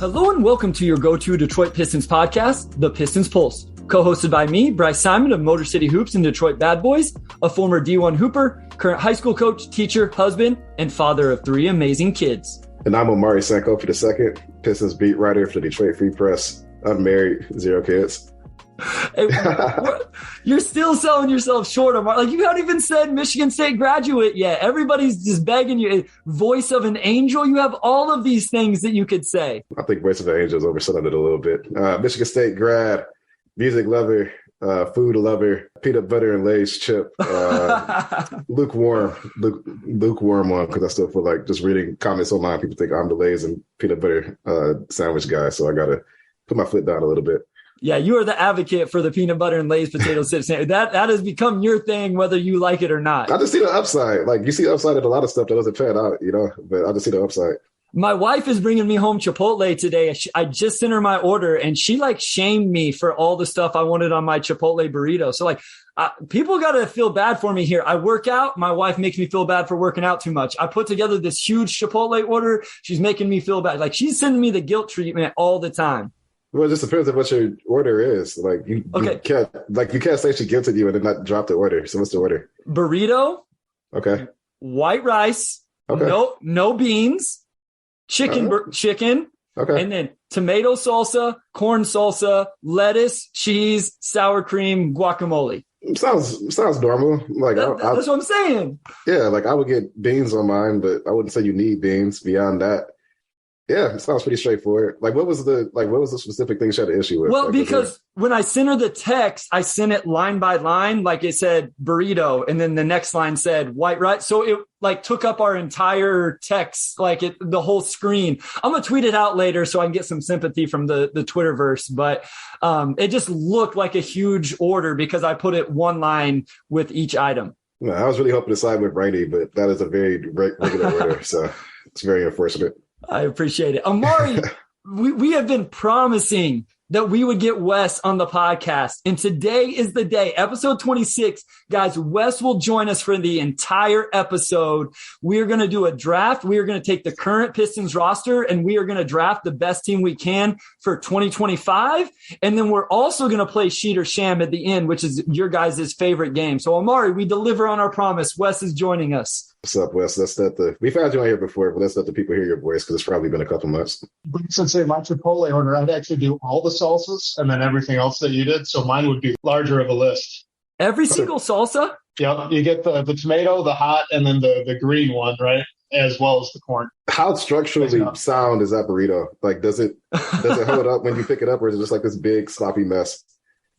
Hello and welcome to your go-to Detroit Pistons podcast, The Pistons Pulse, co-hosted by me, Bryce Simon of Motor City Hoops and Detroit Bad Boys, a former D1 Hooper, current high school coach, teacher, husband, and father of 3 amazing kids. And I'm Omari Sanko for the second, Pistons beat writer for the Detroit Free Press. I'm married, 0 kids. Hey, you're still selling yourself short, Omari. Like, you haven't even said Michigan State graduate yet. Everybody's just begging you. Voice of an angel. You have all of these things that you could say. I think voice of an angel is overselling it a little bit. Michigan State grad, music lover, food lover, peanut butter and Lay's chip, lukewarm one, because I still feel like just reading comments online, people think I'm the Lay's and peanut butter sandwich guy. So I got to put my foot down a little bit. Yeah, you are the advocate for the peanut butter and Lay's potato chips. That has become your thing, whether you like it or not. I just see the upside. Like, you see the upside in a lot of stuff that doesn't pan out, but I just see the upside. My wife is bringing me home Chipotle today. I just sent her my order, and she shamed me for all the stuff I wanted on my Chipotle burrito. So people got to feel bad for me here. I work out. My wife makes me feel bad for working out too much. I put together this huge Chipotle order. She's making me feel bad. Like, she's sending me the guilt treatment all the time. Well, it just depends on what your order is. Like, you can't say she guilted you and then not drop the order. So what's the order? Burrito. Okay. White rice. Okay. No beans. Chicken. Okay. And then tomato salsa, corn salsa, lettuce, cheese, sour cream, guacamole. Sounds normal. Like, that's what I'm saying. Yeah, like, I would get beans on mine, but I wouldn't say you need beans beyond that. Yeah, it sounds pretty straightforward. Like, what was the specific thing she had an issue with? Well, because when I sent her the text, I sent it line by line. Like, it said burrito, and then the next line said white rice. So it took up our entire text, the whole screen. I'm gonna tweet it out later so I can get some sympathy from the Twitterverse. But it just looked like a huge order because I put it one line with each item. No, I was really hoping to side with Rainey, but that is a very regular order, so it's very unfortunate. I appreciate it. Omari, we have been promising that we would get Wes on the podcast. And today is the day, episode 26. Guys, Wes will join us for the entire episode. We are going to do a draft. We are going to take the current Pistons roster and we are going to draft the best team we can for 2025. And then we're also going to play Sheet or Sham at the end, which is your guys' favorite game. So Omari, we deliver on our promise. Wes is joining us. What's up, Wes? We've had you on here before, but let's let the people hear your voice because it's probably been a couple months. Since my Chipotle order, I'd actually do all the salsas and then everything else that you did. So mine would be larger of a list. Every single salsa? Yep. You get the tomato, the hot, and then the green one, right? As well as the corn. How structurally sound is that burrito? Like, does it hold up when you pick it up, or is it just like this big sloppy mess?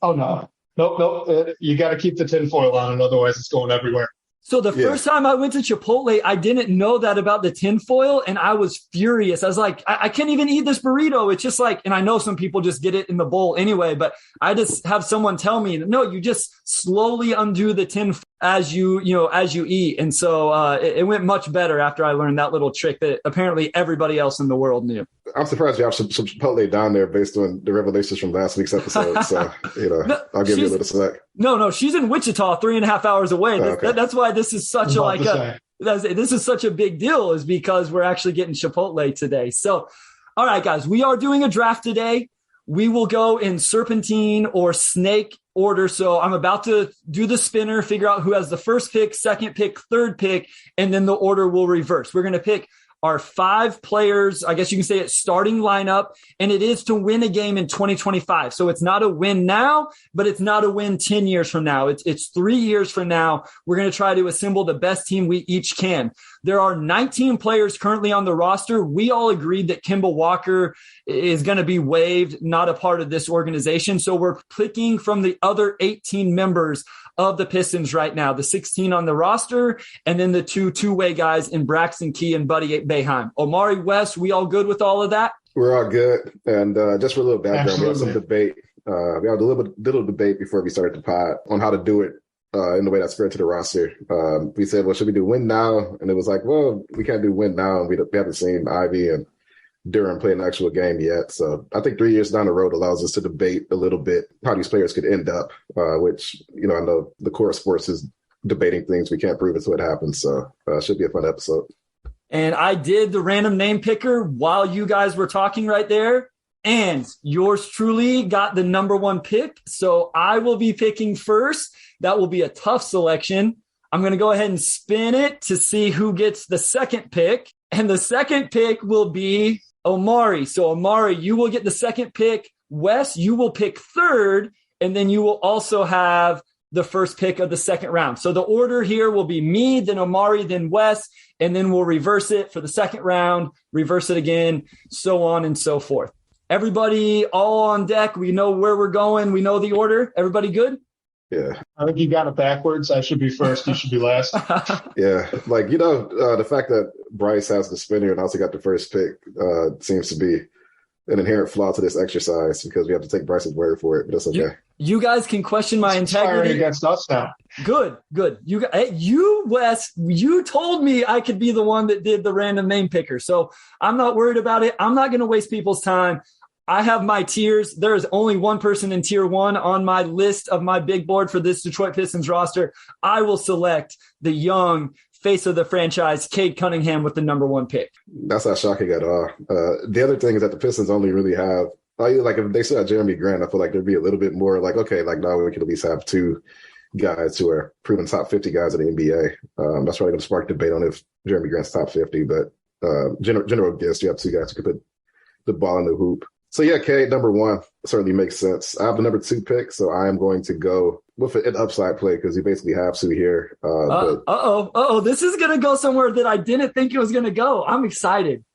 Oh, no. Nope. You got to keep the tinfoil on it. Otherwise, it's going everywhere. So the first time I went to Chipotle, I didn't know that about the tinfoil, and I was furious. I was like, I can't even eat this burrito. It's just and I know some people just get it in the bowl anyway, but I just have someone tell me, no, you just slowly undo the tinfoil as you eat. And so it went much better after I learned that little trick that apparently everybody else in the world knew. I'm surprised you have some Chipotle down there based on the revelations from last week's episode. So, I'll give you a little slack. No, she's in Wichita, 3.5 hours away. Okay. That's why this is such this is such a big deal, is because we're actually getting Chipotle today. So, all right, guys, we are doing a draft today. We will go in serpentine or snake order. So I'm about to do the spinner, figure out who has the first pick, second pick, third pick, and then the order will reverse. We're going to pick our 5 players, I guess you can say it's starting lineup, and it is to win a game in 2025. So it's not a win now, but it's not a win 10 years from now. It's 3 years from now. We're going to try to assemble the best team we each can. There are 19 players currently on the roster. We all agreed that Kemba Walker is going to be waived, not a part of this organization. So we're picking from the other 18 members of the Pistons right now, the 16 on the roster, and then the two-way guys in Braxton Key and Buddy Boeheim. Omari, West, we all good with all of that? We're all good. And just for a little background, Absolutely. We had some debate. We had a little debate before we started the pod on how to do it in the way that's fair to the roster. We said, well, should we do win now? And it was like, well, we can't do win now. And we haven't seen Ivy and Durham play an actual game yet. So I think 3 years down the road allows us to debate a little bit how these players could end up, which, I know the core of sports is debating things we can't prove until it happens. So it should be a fun episode. And I did the random name picker while you guys were talking right there. And yours truly got the number 1 pick. So I will be picking first. That will be a tough selection. I'm going to go ahead and spin it to see who gets the second pick. And the second pick will be Omari. So Omari, you will get the second pick. Wes, you will pick third. And then you will also have the first pick of the second round. So the order here will be me, then Omari, then Wes, and then we'll reverse it for the second round, reverse it again, so on and so forth. Everybody all on deck. We know where we're going. We know the order. Everybody good? Yeah. I think you got it backwards. I should be first. You should be last. Yeah. Like, the fact that Bryce has the spinner and also got the first pick seems to be an inherent flaw to this exercise because we have to take Bryce's word for it, but that's okay. You guys can question my integrity against us now. Good. You, Wes, you told me I could be the one that did the random name picker. So I'm not worried about it. I'm not going to waste people's time. I have my tiers. There is only one person in tier 1 on my list of my big board for this Detroit Pistons roster. I will select the young face of the franchise, Cade Cunningham, with the number 1 pick. That's not shocking at all. The other thing is that the Pistons only really have, like if they still had Jeremy Grant, I feel like there'd be a little bit more like, okay, like now we could at least have 2 guys who are proven top 50 guys in the NBA. That's probably going to spark debate on if Jeremy Grant's top 50, but general guess you have 2 guys who could put the ball in the hoop. So yeah, Cade, number 1 certainly makes sense. I have the number 2 pick, so I am going to go with an upside play because you basically have to here. This is going to go somewhere that I didn't think it was going to go. I'm excited.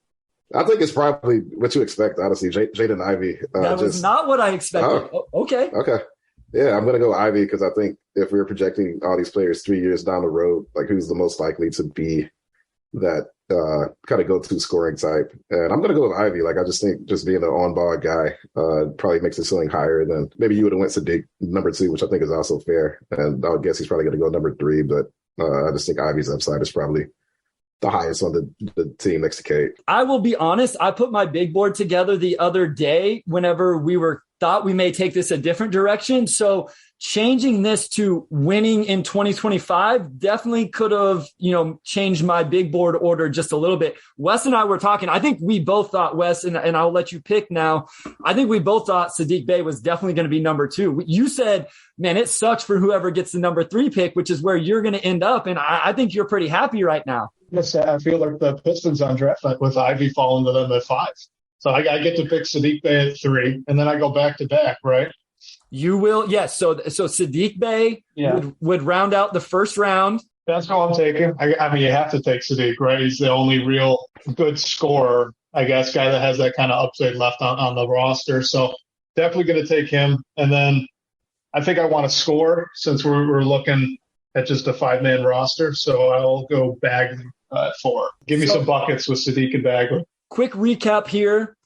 I think it's probably what you expect, honestly. Jaden Ivey. That was not what I expected. Okay. Yeah, I'm going to go Ivey because I think if we're projecting all these players 3 years down the road, like who's the most likely to be that kind of go-to scoring type. And I'm going to go with Ivy. Like, I just think just being an on-ball guy probably makes the ceiling higher than maybe you would have went Sadiq number 2, which I think is also fair. And I would guess he's probably going to go number 3, but I just think Ivy's upside is probably the highest on the team next to Cade. I will be honest. I put my big board together the other day whenever we thought we may take this a different direction. So changing this to winning in 2025 definitely could have, changed my big board order just a little bit. Wes and I were talking. I think we both thought, Wes, and I'll let you pick now. I think we both thought Sadiq Bey was definitely going to be number 2. You said, man, it sucks for whoever gets the number 3 pick, which is where you're going to end up. And I think you're pretty happy right now. Yes, I feel like the Pistons on draft night with Ivy falling to them at 5. So I get to pick Sadiq Bey at 3, and then I go back to back, right? You will, yes. So Sadiq Bey would round out the first round. That's how I'm taking. I mean, you have to take Sadiq, right? He's the only real good scorer, I guess, guy that has that kind of upside left on the roster. So definitely going to take him. And then I think I want to score since we're looking at just a 5-man roster. So I'll go Bagley at 4. Give me some buckets with Sadiq and Bagley. Quick recap here.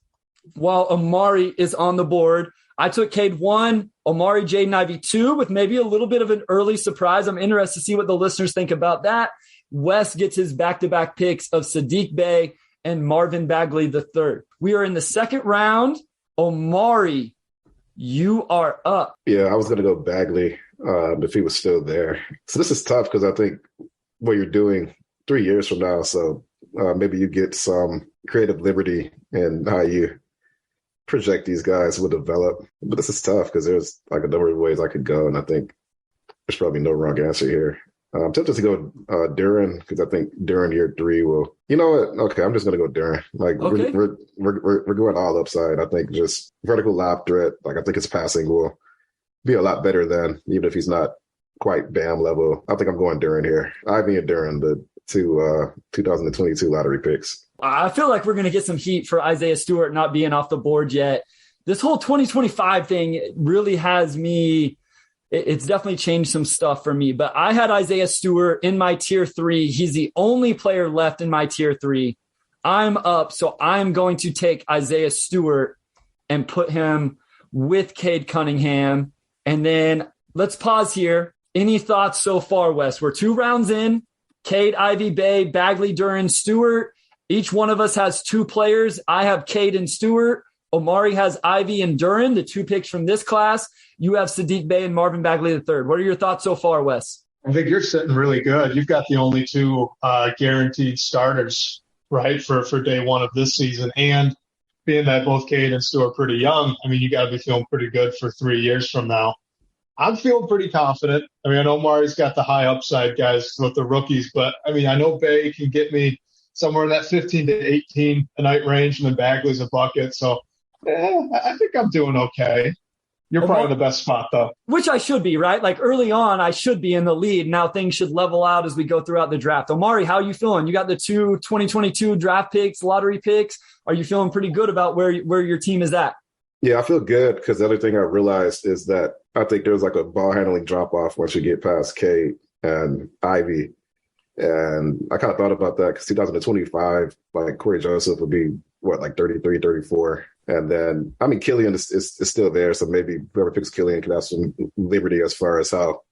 While Omari is on the board, I took Cade 1, Omari, Jaden Ivey 2 with maybe a little bit of an early surprise. I'm interested to see what the listeners think about that. Wes gets his back-to-back picks of Sadiq Bey and Marvin Bagley III. We are in the second round. Omari, you are up. Yeah, I was going to go Bagley if he was still there. So this is tough because I think what you're doing 3 years from now, so maybe you get some creative liberty in how you project these guys will develop. But this is tough because there's like a number of ways I could go, and I think there's probably no wrong answer here. I'm tempted to go Duren because I think Duren year 3 will. You know what? Okay, I'm just gonna go Duren. Like okay. we're going all upside. I think just vertical lob threat. Like I think his passing will be a lot better than even if he's not quite Bam level. I think I'm going Duren here. Ivy and Duren, the 2022 lottery picks. I feel like we're going to get some heat for Isaiah Stewart not being off the board yet. This whole 2025 thing really has me. It's definitely changed some stuff for me, but I had Isaiah Stewart in my tier 3. He's the only player left in my tier 3. I'm up. So I'm going to take Isaiah Stewart and put him with Cade Cunningham. And then let's pause here. Any thoughts so far, Wes? We're 2 rounds in. Cade, Ivy, Bey, Bagley, Duren, Stewart. Each one of us has 2 players. I have Cade and Stewart. Omari has Ivy and Duren, the 2 picks from this class. You have Sadiq Bey and Marvin Bagley III. What are your thoughts so far, Wes? I think you're sitting really good. You've got the only 2 guaranteed starters right, for day one of this season. And being that both Cade and Stu are pretty young, I mean, you got to be feeling pretty good for 3 years from now. I'm feeling pretty confident. I mean, I know Omari's got the high upside guys with the rookies, but I mean, I know Bay can get me somewhere in that 15 to 18 a night range, and then Bagley's a bucket. So I think I'm doing okay. You're probably the best spot, though. Which I should be, right? Like early on, I should be in the lead. Now things should level out as we go throughout the draft. Omari, how are you feeling? You got the 2 2022 draft picks, lottery picks. Are you feeling pretty good about where your team is at? Yeah, I feel good because the other thing I realized is that I think there's like a ball handling drop off once you get past Cade and Ivy. And I kind of thought about that because 2025, like Corey Joseph would be like 33, 34. And then, I mean, Killian is still there. So maybe whoever picks Killian can have some liberty as far as how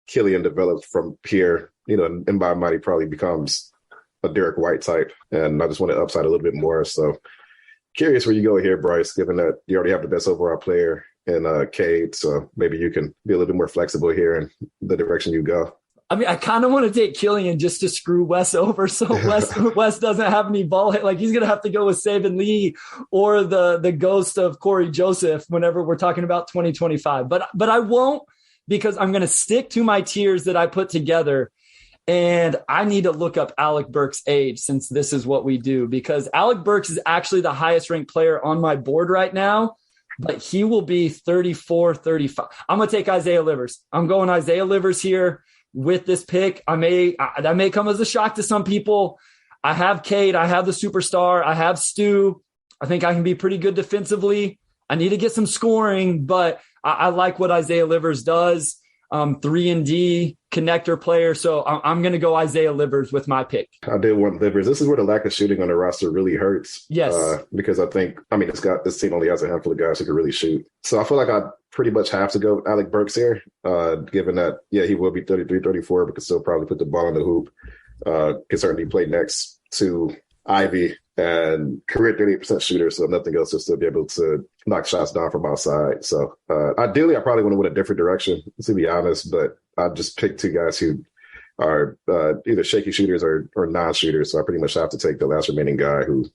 Killian develops from here. And by might he probably becomes a Derek White type. And I just want to upside a little bit more. So curious where you go here, Bryce, given that you already have the best overall player in Cade. So maybe you can be a little bit more flexible here in the direction you go. I mean, I kind of want to take Killian just to screw Wes over. So Wes doesn't have any ball hit. Like he's going to have to go with Saban Lee or the ghost of Corey Joseph whenever we're talking about 2025. But I won't, because I'm going to stick to my tiers that I put together. And I need to look up Alec Burks' age, since this is what we do, because Alec Burks is actually the highest ranked player on my board right now, but he will be 34, 35. I'm going to take Isaiah Livers. I'm going Isaiah Livers here with this pick. That may come as a shock to some people. I have Cade. I have the superstar. I have Stu. I think I can be pretty good defensively. I need to get some scoring, but I like what Isaiah Livers does. 3-and-D connector player. So I'm going to go Isaiah Livers with my pick. I did want Livers. This is where the lack of shooting on the roster really hurts. Yes. Because this team only has a handful of guys who can really shoot. So I feel like I pretty much have to go with Alec Burks here, given that, he will be 33, 34, but can still probably put the ball in the hoop. Can certainly play next to Ivy and career 38% shooter. So if nothing else, he'll still be able to knock shots down from outside. So ideally, I probably want to win a different direction, to be honest, but I just picked two guys who are either shaky shooters or non-shooters. So I pretty much have to take the last remaining guy who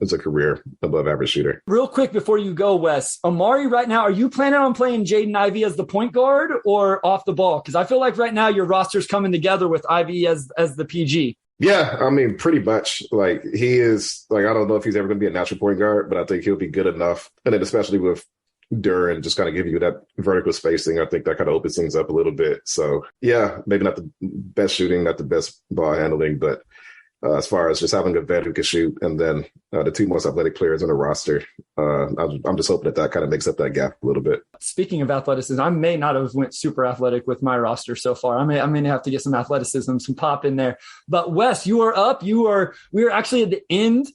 is a career above average shooter. Real quick before you go, Wes, Omari, right now, are you planning on playing Jaden Ivey as the point guard or off the ball? Because I feel like right now your roster's coming together with Ivey as the PG. Yeah, I mean, pretty much. Like, he is, like, I don't know if he's ever going to be a natural point guard, but I think he'll be good enough. And then especially with Duran just kind of give you that vertical spacing, I think that kind of opens things up a little bit. So, yeah, maybe not the best shooting, not the best ball handling, but as far as just having a vet who can shoot, and then the two most athletic players on the roster, I'm just hoping that kind of makes up that gap a little bit. Speaking of athleticism, I may not have went super athletic with my roster so far. I may have to get some athleticism, some pop in there. But Wes, you are up. We are actually at the end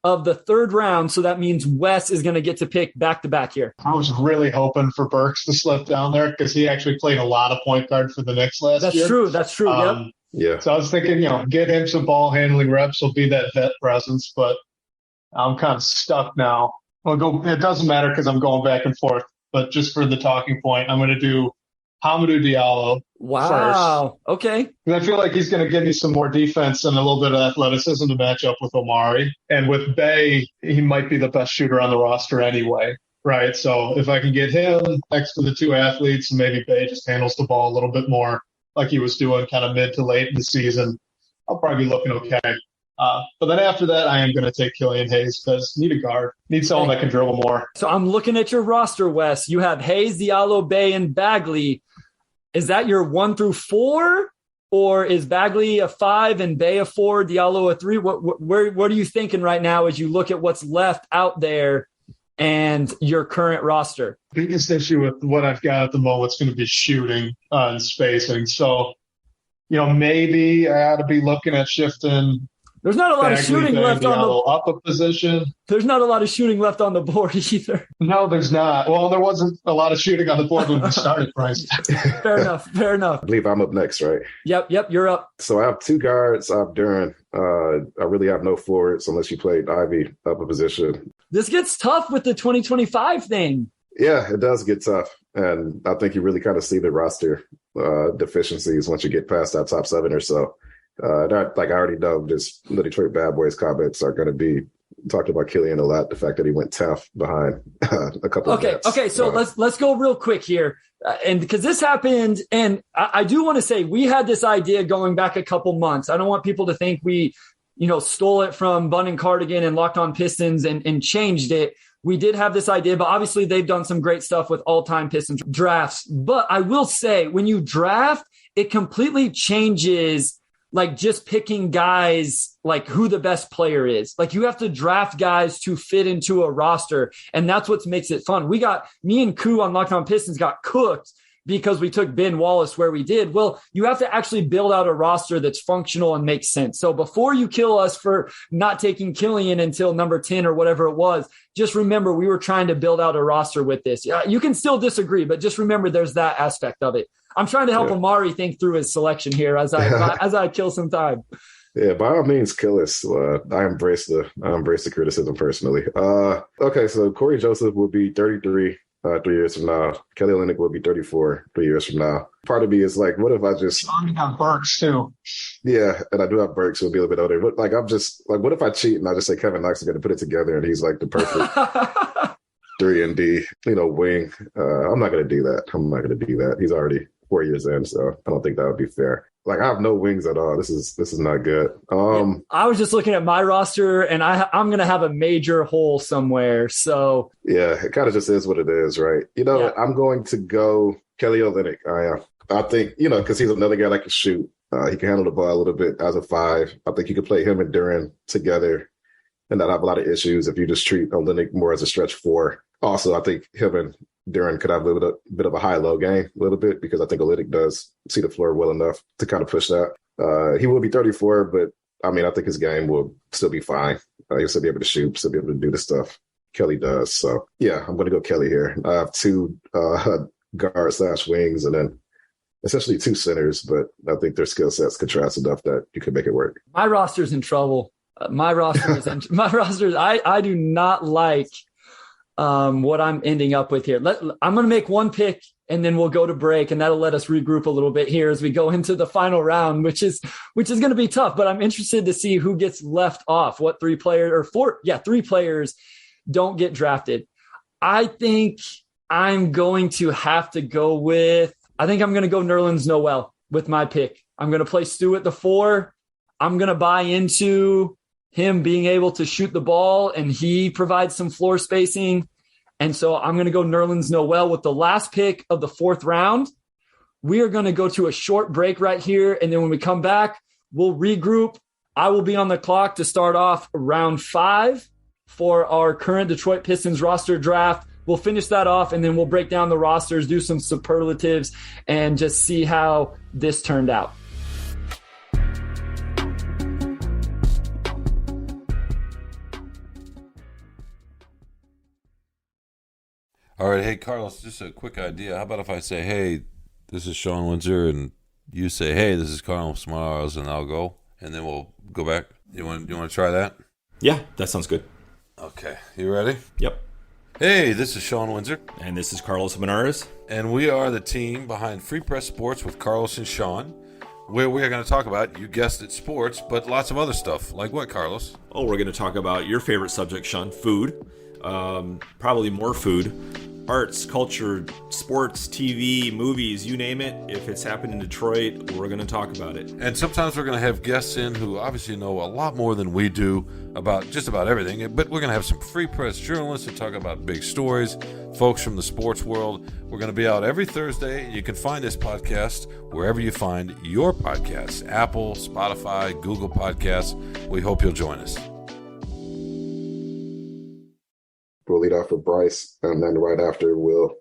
of the third round, so that means Wes is going to get to pick back-to-back here. I was really hoping for Burks to slip down there because he actually played a lot of point guard for the Knicks last year. That's true. Yep. Yeah. So I was thinking, get him some ball handling reps will be that vet presence, but I'm kind of stuck now. It doesn't matter because I'm going back and forth, but just for the talking point, I'm going to do Hamidou Diallo first. Okay. Because I feel like he's going to give me some more defense and a little bit of athleticism to match up with Omari. And with Bay, he might be the best shooter on the roster anyway, right? So if I can get him next to the two athletes and maybe Bay just handles the ball a little bit more like he was doing kind of mid to late in the season, I'll probably be looking okay. But then after that, I am going to take Killian Hayes because need a guard. Need someone that can dribble more. So I'm looking at your roster, Wes. You have Hayes, Diallo, Bay, and Bagley. Is that your 1 through 4? Or is Bagley a 5 and Bay a 4, Diallo a 3? What are you thinking right now as you look at what's left out there and your current roster? Biggest issue with what I've got at the moment is going to be shooting and spacing. So, maybe I ought to be looking at shifting. There's not a lot of shooting left on the up a position. There's not a lot of shooting left on the board either. No, there's not. Well, there wasn't a lot of shooting on the board when we started, Bryce. Fair enough. I believe I'm up next, right? Yep, you're up. So I have two guards. I have Duran. I really have no forwards unless you played Ivy up a position. This gets tough with the 2025 thing. Yeah, it does get tough. And I think you really kind of see the roster deficiencies once you get past that top 7 or so. Not like I already know just the Detroit Bad Boys comments are going to be talked about Killian a lot. The fact that he went tough behind a couple of bets. Okay. So let's go real quick here. And because this happened, and I do want to say we had this idea going back a couple months. I don't want people to think we, stole it from Bun and Cardigan and Locked On Pistons and changed it. We did have this idea, but obviously they've done some great stuff with all-time Pistons drafts. But I will say when you draft, it completely changes like just picking guys, like who the best player is. Like you have to draft guys to fit into a roster. And that's what makes it fun. Me and Koo on Locked On Pistons got cooked because we took Ben Wallace where we did. Well, you have to actually build out a roster that's functional and makes sense. So before you kill us for not taking Killian until number 10 or whatever it was, just remember we were trying to build out a roster with this. You can still disagree, but just remember there's that aspect of it. I'm trying to help Omari think through his selection here as I kill some time. Yeah, by all means, kill us. I embrace the criticism personally. Okay, so Corey Joseph will be 33 3 years from now. Kelly Olynyk will be 34 3 years from now. Part of me is like, what if I just? I have Burks too. Yeah, and I do have Burks who will be a little bit older. But like, I'm just like, what if I cheat and I just say Kevin Knox is going to put it together and he's like the perfect 3 and D, wing. I'm not going to do that. He's already 4 years in, so I don't think that would be fair. Like I have no wings at all. This is not good. I was just looking at my roster, and I'm going to have a major hole somewhere. So yeah, it kind of just is what it is, right? I'm going to go Kelly Olynyk. I think because he's another guy that can shoot. He can handle the ball a little bit as a 5. I think you could play him and Duren together and not have a lot of issues if you just treat Olynyk more as a stretch 4. Also, I think him and Duren could have a bit of a high-low game a little bit because I think Olynyk does see the floor well enough to kind of push that. He will be 34, but I think his game will still be fine. He'll still be able to shoot, still be able to do the stuff Kelly does. So, yeah, I'm going to go Kelly here. I have 2 guard/wings and then essentially 2 centers, but I think their skill sets contrast enough that you could make it work. My roster's in trouble. My roster is I do not like what I'm ending up with here. I'm going to make one pick and then we'll go to break, and that'll let us regroup a little bit here as we go into the final round, which is going to be tough, but I'm interested to see who gets left off. What 3 players or 3 players don't get drafted. I think I'm going to have to go with, I'm going to go Nerlens Noel with my pick. I'm going to play Stu at the 4. I'm going to buy into him being able to shoot the ball, and he provides some floor spacing. And so I'm going to go Nerlens Noel with the last pick of the 4th round. We are going to go to a short break right here. And then when we come back, we'll regroup. I will be on the clock to start off round 5 for our current Detroit Pistons roster draft. We'll finish that off, and then we'll break down the rosters, do some superlatives, and just see how this turned out. All right, hey, Carlos, just a quick idea. How about if I say, hey, this is Sean Windsor, and you say, hey, this is Carlos Morales, and I'll go, and then we'll go back. You want to try that? Yeah, that sounds good. Okay, you ready? Yep. Hey, this is Sean Windsor. And this is Carlos Benares. And we are the team behind Free Press Sports with Carlos and Sean, where we are going to talk about, you guessed it, sports, but lots of other stuff. Like what, Carlos? Oh, we're going to talk about your favorite subject, Sean, food. Probably more food. Arts, culture, sports, TV, movies, you name it. If it's happened in Detroit, we're going to talk about it. And sometimes we're going to have guests in who obviously know a lot more than we do about just about everything. But we're going to have some free press journalists to talk about big stories, folks from the sports world. We're going to be out every Thursday. You can find this podcast wherever you find your podcasts, Apple, Spotify, Google Podcasts. We hope you'll join us. We'll lead off with Bryce, and then right after we'll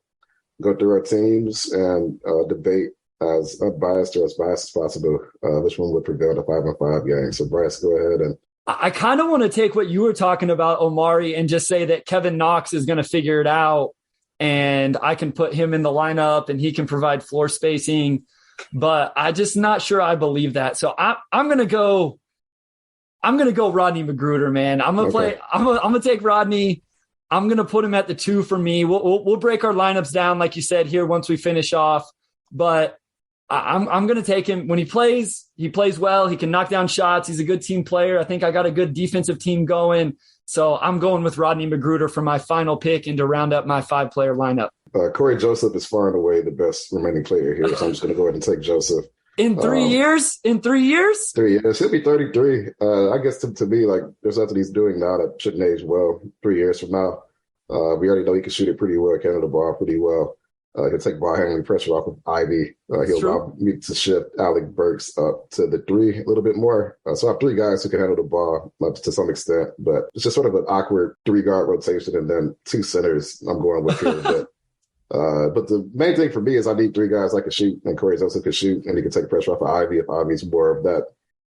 go through our teams and debate as unbiased or as biased as possible which one would prevail in the 5-on-5 game. So Bryce, go ahead. And I kind of want to take what you were talking about, Omari, and just say that Kevin Knox is going to figure it out, and I can put him in the lineup and he can provide floor spacing, but I'm just not sure I believe that. So I'm going to go Rodney Magruder, man. I'm going to take Rodney. I'm going to put him at the 2 for me. We'll break our lineups down, like you said, here once we finish off. But I'm going to take him. When he plays well. He can knock down shots. He's a good team player. I think I got a good defensive team going. So I'm going with Rodney McGruder for my final pick and to round up my 5-player lineup. Corey Joseph is far and away the best remaining player here, so I'm just going to go ahead and take Joseph. In 3 years? In 3 years? 3 years. He'll be 33. I guess to me, like, there's nothing he's doing now that shouldn't age well 3 years from now. We already know he can shoot it pretty well, handle the ball pretty well. He'll take ball handling pressure off of Ivy. He'll allow me to shift Alec Burks up to the 3 a little bit more. So I have 3 guys who can handle the ball to some extent, but it's just sort of an awkward 3-guard rotation and then 2 centers I'm going with here. But the main thing for me is I need 3 guys that can shoot, and Corey Joseph can shoot, and he can take pressure off of Ivy if Ivy's more of that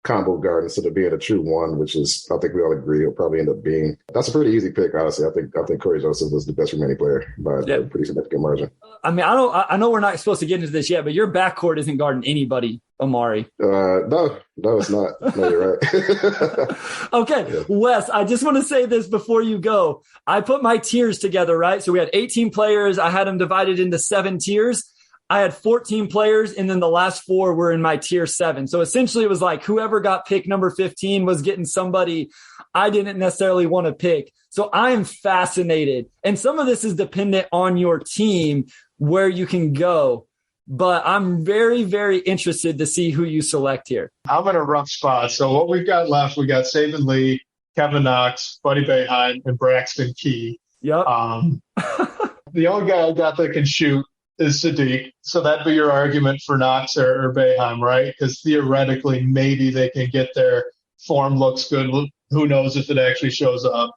combo guard instead of being a true 1, which is, I think we all agree, he'll probably end up being. That's a pretty easy pick, honestly. I think Corey Joseph was the best remaining player by a pretty significant margin. I mean, I know we're not supposed to get into this yet, but your backcourt isn't guarding anybody, Omari. No, it's not. No, you're right. Okay, yeah. Wes, I just want to say this before you go. I put my tiers together, right? So we had 18 players. I had them divided into 7 tiers. I had 14 players, and then the last 4 were in my tier 7. So essentially it was like whoever got pick number 15 was getting somebody I didn't necessarily want to pick. So I am fascinated. And some of this is dependent on your team where you can go. But I'm very, very interested to see who you select here. I'm in a rough spot. So what we've got left, we got Saban Lee, Kevin Knox, Buddy Boeheim, and Braxton Key. Yep. The only guy I got that can shoot is Sadiq. So that'd be your argument for Knox or Boeheim, right? Because theoretically, maybe they can get their form looks good. Who knows if it actually shows up.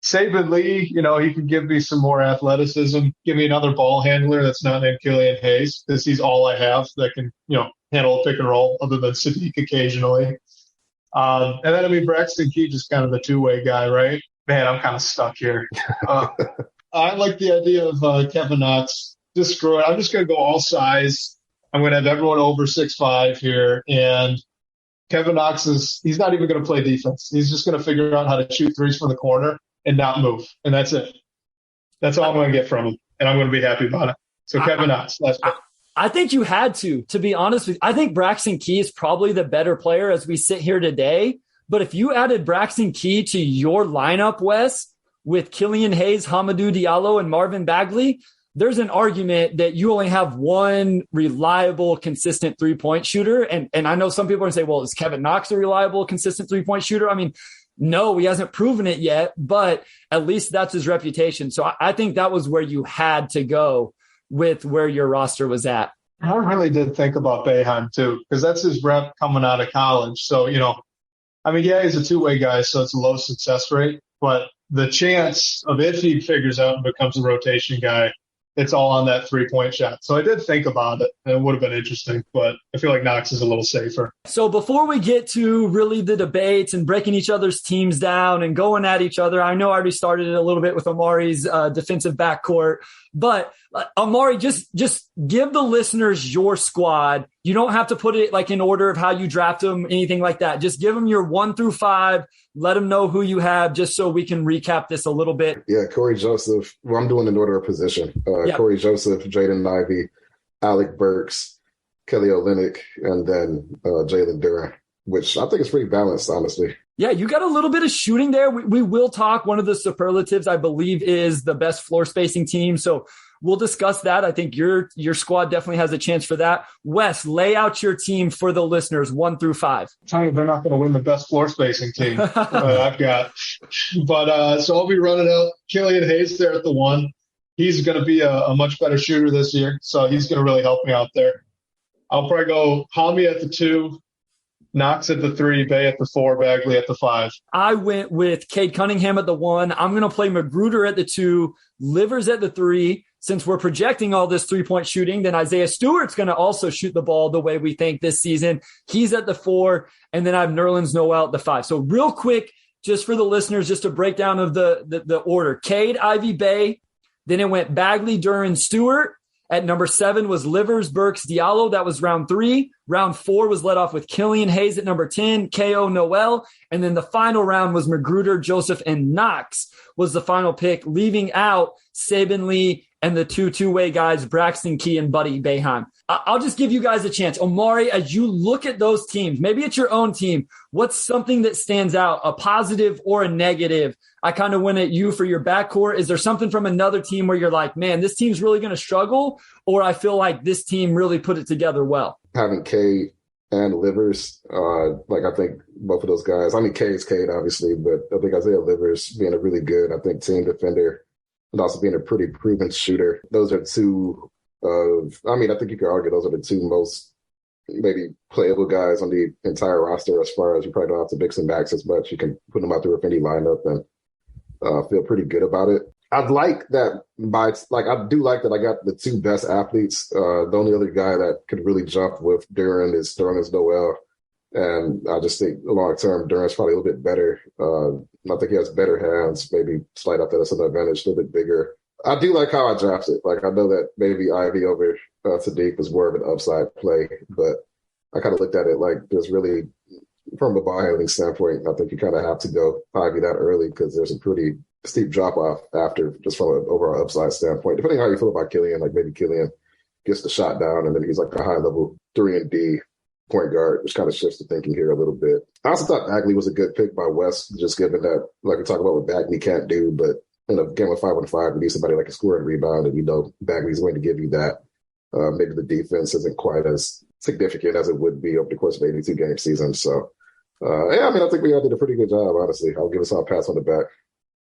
Saban Lee, he could give me some more athleticism. Give me another ball handler that's not named Killian Hayes, because he's all I have that can, handle a pick and roll other than Sadiq occasionally. And then, Braxton Key, just kind of the 2-way guy, right? Man, I'm kind of stuck here. I like the idea of Kevin Knox. Destroy. I'm just going to go all size. I'm going to have everyone over 6'5" here. And Kevin Knox he's not even going to play defense. He's just going to figure out how to shoot threes from the corner and not move. And that's it. That's all I'm going to get from him. And I'm going to be happy about it. So Kevin Knox, last pick. I think you had to be honest with you. I think Braxton Key is probably the better player as we sit here today. But if you added Braxton Key to your lineup, Wes, with Killian Hayes, Hamidou Diallo, and Marvin Bagley, there's an argument that you only have one reliable, consistent 3-point shooter. And I know some people are going to say, well, is Kevin Knox a reliable, consistent 3-point shooter? I mean, no, he hasn't proven it yet, but at least that's his reputation. So I think that was where you had to go with where your roster was at. I really did think about Boeheim too, because that's his rep coming out of college. So, he's a 2-way guy, so it's a low success rate, but the chance of if he figures out and becomes a rotation guy, it's all on that 3-point shot. So I did think about it, and it would have been interesting, but I feel like Knox is a little safer. So before we get to really the debates and breaking each other's teams down and going at each other, I know I already started it a little bit with Omari's defensive backcourt, but Omari, just give the listeners your squad. You don't have to put it like in order of how you draft them, anything like that. Just give them your 1 through 5. Let them know who you have, just so we can recap this a little bit. Yeah, Corey Joseph. Well, I'm doing in order of position. Corey Joseph, Jaden Ivey, Alec Burks, Kelly Olynyk, and then Jalen Duren, which I think is pretty balanced, honestly. Yeah, you got a little bit of shooting there. We will talk. One of the superlatives, I believe, is the best floor spacing team. So we'll discuss that. I think your squad definitely has a chance for that. Wes, lay out your team for the listeners, 1 through 5. I'm telling you, they're not going to win the best floor spacing team I've got. But so I'll be running out Killian Hayes there at the 1. He's going to be a much better shooter this year, so he's going to really help me out there. I'll probably go Hami at the 2, Knox at the 3, Bay at the 4, Bagley at the 5. I went with Cade Cunningham at the 1. I'm going to play McGruder at the 2, Livers at the 3. Since we're projecting all this 3-point shooting, then Isaiah Stewart's going to also shoot the ball the way we think this season. He's at the 4, and then I have Nerlens Noel at the 5. So real quick, just for the listeners, just a breakdown of the order. Cade, Ivy, Bay. Then it went Bagley, Duren, Stewart. At number 7 was Livers, Burks, Diallo. That was round 3. Round 4 was led off with Killian Hayes at number 10, K.O. Noel. And then the final round was Magruder, Joseph, and Knox was the final pick, leaving out Saban Lee and the two-way guys, Braxton Key and Buddy Boeheim. I'll just give you guys a chance. Omari, as you look at those teams, maybe it's your own team, what's something that stands out, a positive or a negative? I kind of went at you for your backcourt. Is there something from another team where you're like, man, this team's really going to struggle? Or I feel like this team really put it together well? Having Cade and Livers, I think both of those guys, I mean, Cade's Cade, obviously, but I think Isaiah Livers being a really good, I think, team defender and also being a pretty proven shooter. Those are two I think you could argue those are the two most maybe playable guys on the entire roster as far as you probably don't have to mix and match as much. You can put them out there with any lineup and feel pretty good about it. I'd like that I do like that I got the two best athletes. The only other guy that could really jump with Duran is Noel. And I just think long term, Duran's probably a little bit better. I think he has better hands, maybe slight athleticism advantage, a little bit bigger. I do like how I drafted. I know that maybe Ivy over Sadiq was more of an upside play, but I kind of looked at it like there's really, from a ball handling standpoint, I think you kind of have to go Ivy that early because there's a pretty steep drop off after, just from an overall upside standpoint. Depending on how you feel about Killian, maybe Killian gets the shot down and then he's a high level 3-and-D point guard, which kind of shifts the thinking here a little bit. I also thought Bagley was a good pick by Wes, just given that, we talk about what Bagley can't do, but in a game of 5-on-5, you need somebody like a score and rebound, and Bagley's going to give you that. Maybe the defense isn't quite as significant as it would be over the course of an 82-game season. So, I think we all did a pretty good job, honestly. I'll give us all a pass on the back.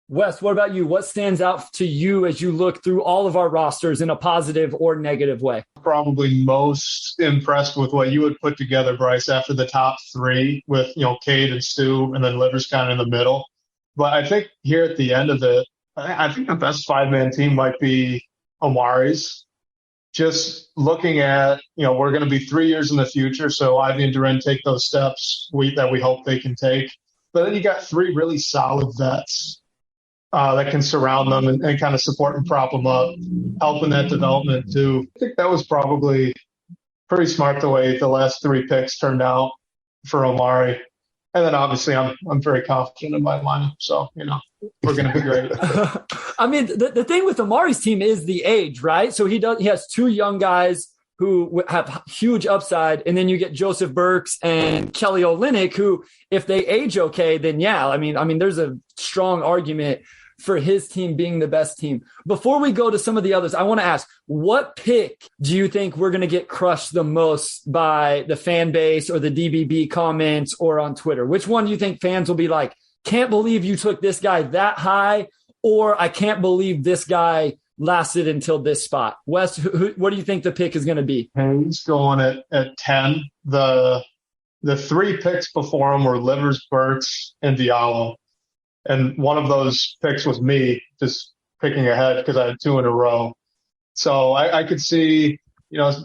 Wes, what about you? What stands out to you as you look through all of our rosters in a positive or negative way? Probably most impressed with what you would put together, Bryce, after the top three with, Cade and Stu and then Livers kind of in the middle. But I think here at the end of it, I think the best 5-man team might be Omari's. Just looking at, we're going to be 3 years in the future, so Ivy and Duran take those steps that we hope they can take. But then you got 3 really solid vets that can surround them and kind of support and prop them up, helping that development too. I think that was probably pretty smart the way the last 3 picks turned out for Omari. And then obviously I'm very confident in my lineup. So, we're going to be great. I mean, the thing with Omari's team is the age, right? So he has 2 young guys who have huge upside. And then you get Joseph Burks and Kelly Olynyk, who, if they age okay, then yeah, I mean, there's a strong argument for his team being the best team. Before we go to some of the others, I want to ask, what pick do you think we're going to get crushed the most by the fan base or the DBB comments or on Twitter? Which one do you think fans will be like, can't believe you took this guy that high, or I can't believe this guy lasted until this spot? Wes, what do you think the pick is going to be? He's going at 10. The 3 picks before him were Livers, Burks, and Diallo. And one of those picks was me, just picking ahead because I had 2 in a row. So I could see,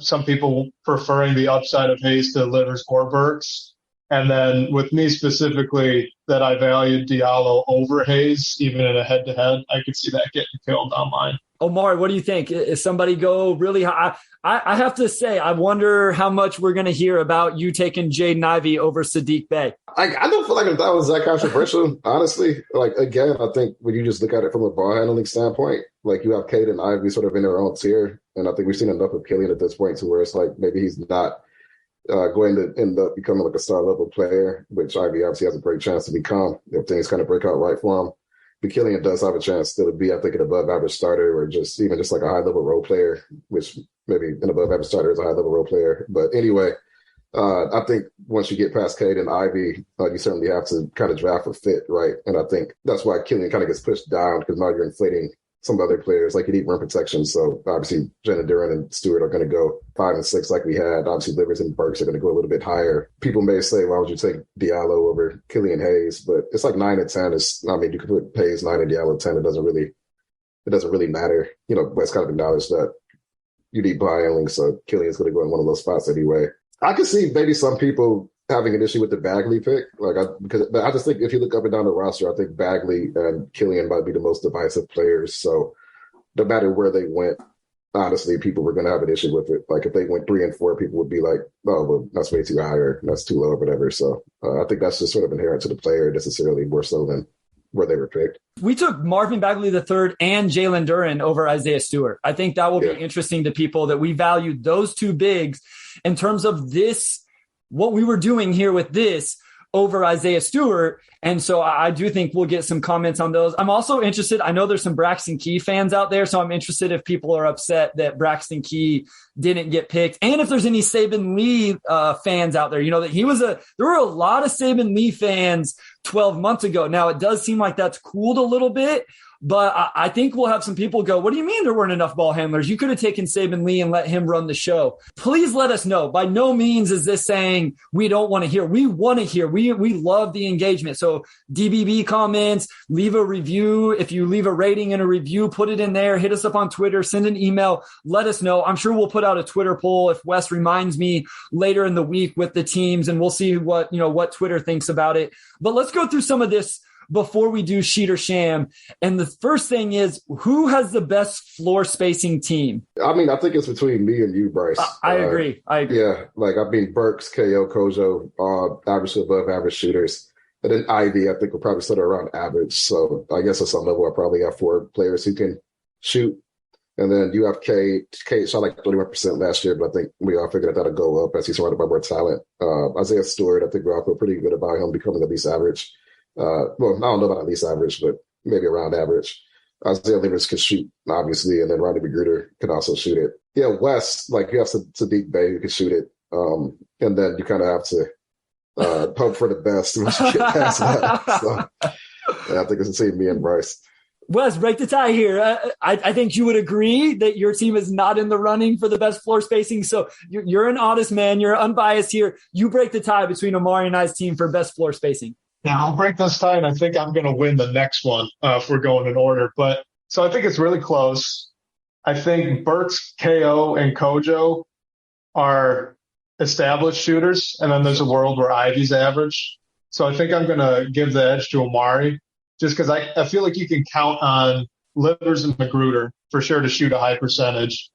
some people preferring the upside of Hayes to Livers or Burks. And then with me specifically, that I valued Diallo over Hayes, even in a head-to-head, I could see that getting killed on mine. Omar, what do you think? Is somebody go really high? I have to say, I wonder how much we're going to hear about you taking Jaden Ivey over Sadiq Bey. I don't feel like that was that controversial, honestly. Again, I think when you just look at it from a ball handling standpoint, you have Cade and Ivey sort of in their own tier. And I think we've seen enough of Killian at this point to where it's maybe he's not going to end up becoming a star-level player, which Ivey obviously has a great chance to become if things kind of break out right for him. But Killian does have a chance still to be, I think, an above-average starter or just a high-level role player, which maybe an above-average starter is a high-level role player. But anyway, I think once you get past Cade and Ivy, you certainly have to kind of draft a fit, right? And I think that's why Killian kind of gets pushed down because now you're inflating some other players. You need rim protection. So obviously, Jenna Duran and Stewart are going to go 5 and 6 like we had. Obviously, Livers and Burks are going to go a little bit higher. People may say, why would you take Diallo over Killian Hayes? But it's 9 and 10. You could put Hayes 9 and Diallo 10. It doesn't really matter. Wes kind of acknowledged that you need ball handling, so Killian's going to go in one of those spots anyway. I could see maybe some people having an issue with the Bagley pick, but I just think if you look up and down the roster, I think Bagley and Killian might be the most divisive players. So no matter where they went, honestly, people were going to have an issue with it. Like if they went 3 and 4, people would be like, "Oh, well, that's way too high or that's too low or whatever." So I think that's just sort of inherent to the player, necessarily more so than where they were picked. We took Marvin Bagley III and Jalen Duren over Isaiah Stewart. I think that will be interesting to people that we valued those two bigs in terms of this, what we were doing here with this over Isaiah Stewart. And so I do think we'll get some comments on those. I'm also interested. I know there's some Braxton Key fans out there, so I'm interested if people are upset that Braxton Key didn't get picked. And if there's any Saban Lee fans out there, that there were a lot of Saban Lee fans 12 months ago. Now it does seem like that's cooled a little bit, but I think we'll have some people go, "What do you mean there weren't enough ball handlers? You could have taken Saban Lee and let him run the show." Please let us know. By no means is this saying we don't want to hear. We want to hear. We love the engagement. So DBB comments, leave a review. If you leave a rating and a review, put it in there. Hit us up on Twitter. Send an email. Let us know. I'm sure we'll put out a Twitter poll if Wes reminds me later in the week with the teams, and we'll see what Twitter thinks about it. But let's go through some of this before we do Sheet or Sham. And the first thing is, who has the best floor spacing team? I mean, I think it's between me and you, Bryce. I agree. Yeah, Burks, KO, Kojo, average to above average shooters. And then Ivy, I think, will probably settle around average. So I guess at some level, I probably have 4 players who can shoot. And then you have Cade. Cade shot like 31% last year, but I think we all figured that'll go up as he's surrounded by more talent. Isaiah Stewart, I think we all feel pretty good about him becoming at least average. Well, I don't know about at least average, but maybe around average. Isaiah Livers can shoot, obviously, and then Rodney McGruder can also shoot it. Yeah, Wes, you have Sadiq Bey who can shoot it. And then you kind of have to hope for the best once you get past that. So I think it's between me and Bryce. Wes, break the tie here. I think you would agree that your team is not in the running for the best floor spacing. So you're an honest man. You're unbiased here. You break the tie between Omari and I's team for best floor spacing. Yeah, I'll break this tie, and I think I'm going to win the next one if we're going in order. But so I think it's really close. I think Burks, KO, and Kojo are established shooters, and then there's a world where Ivy's average. So I think I'm going to give the edge to Omari, just because I feel like you can count on Livers and Magruder for sure to shoot a high percentage.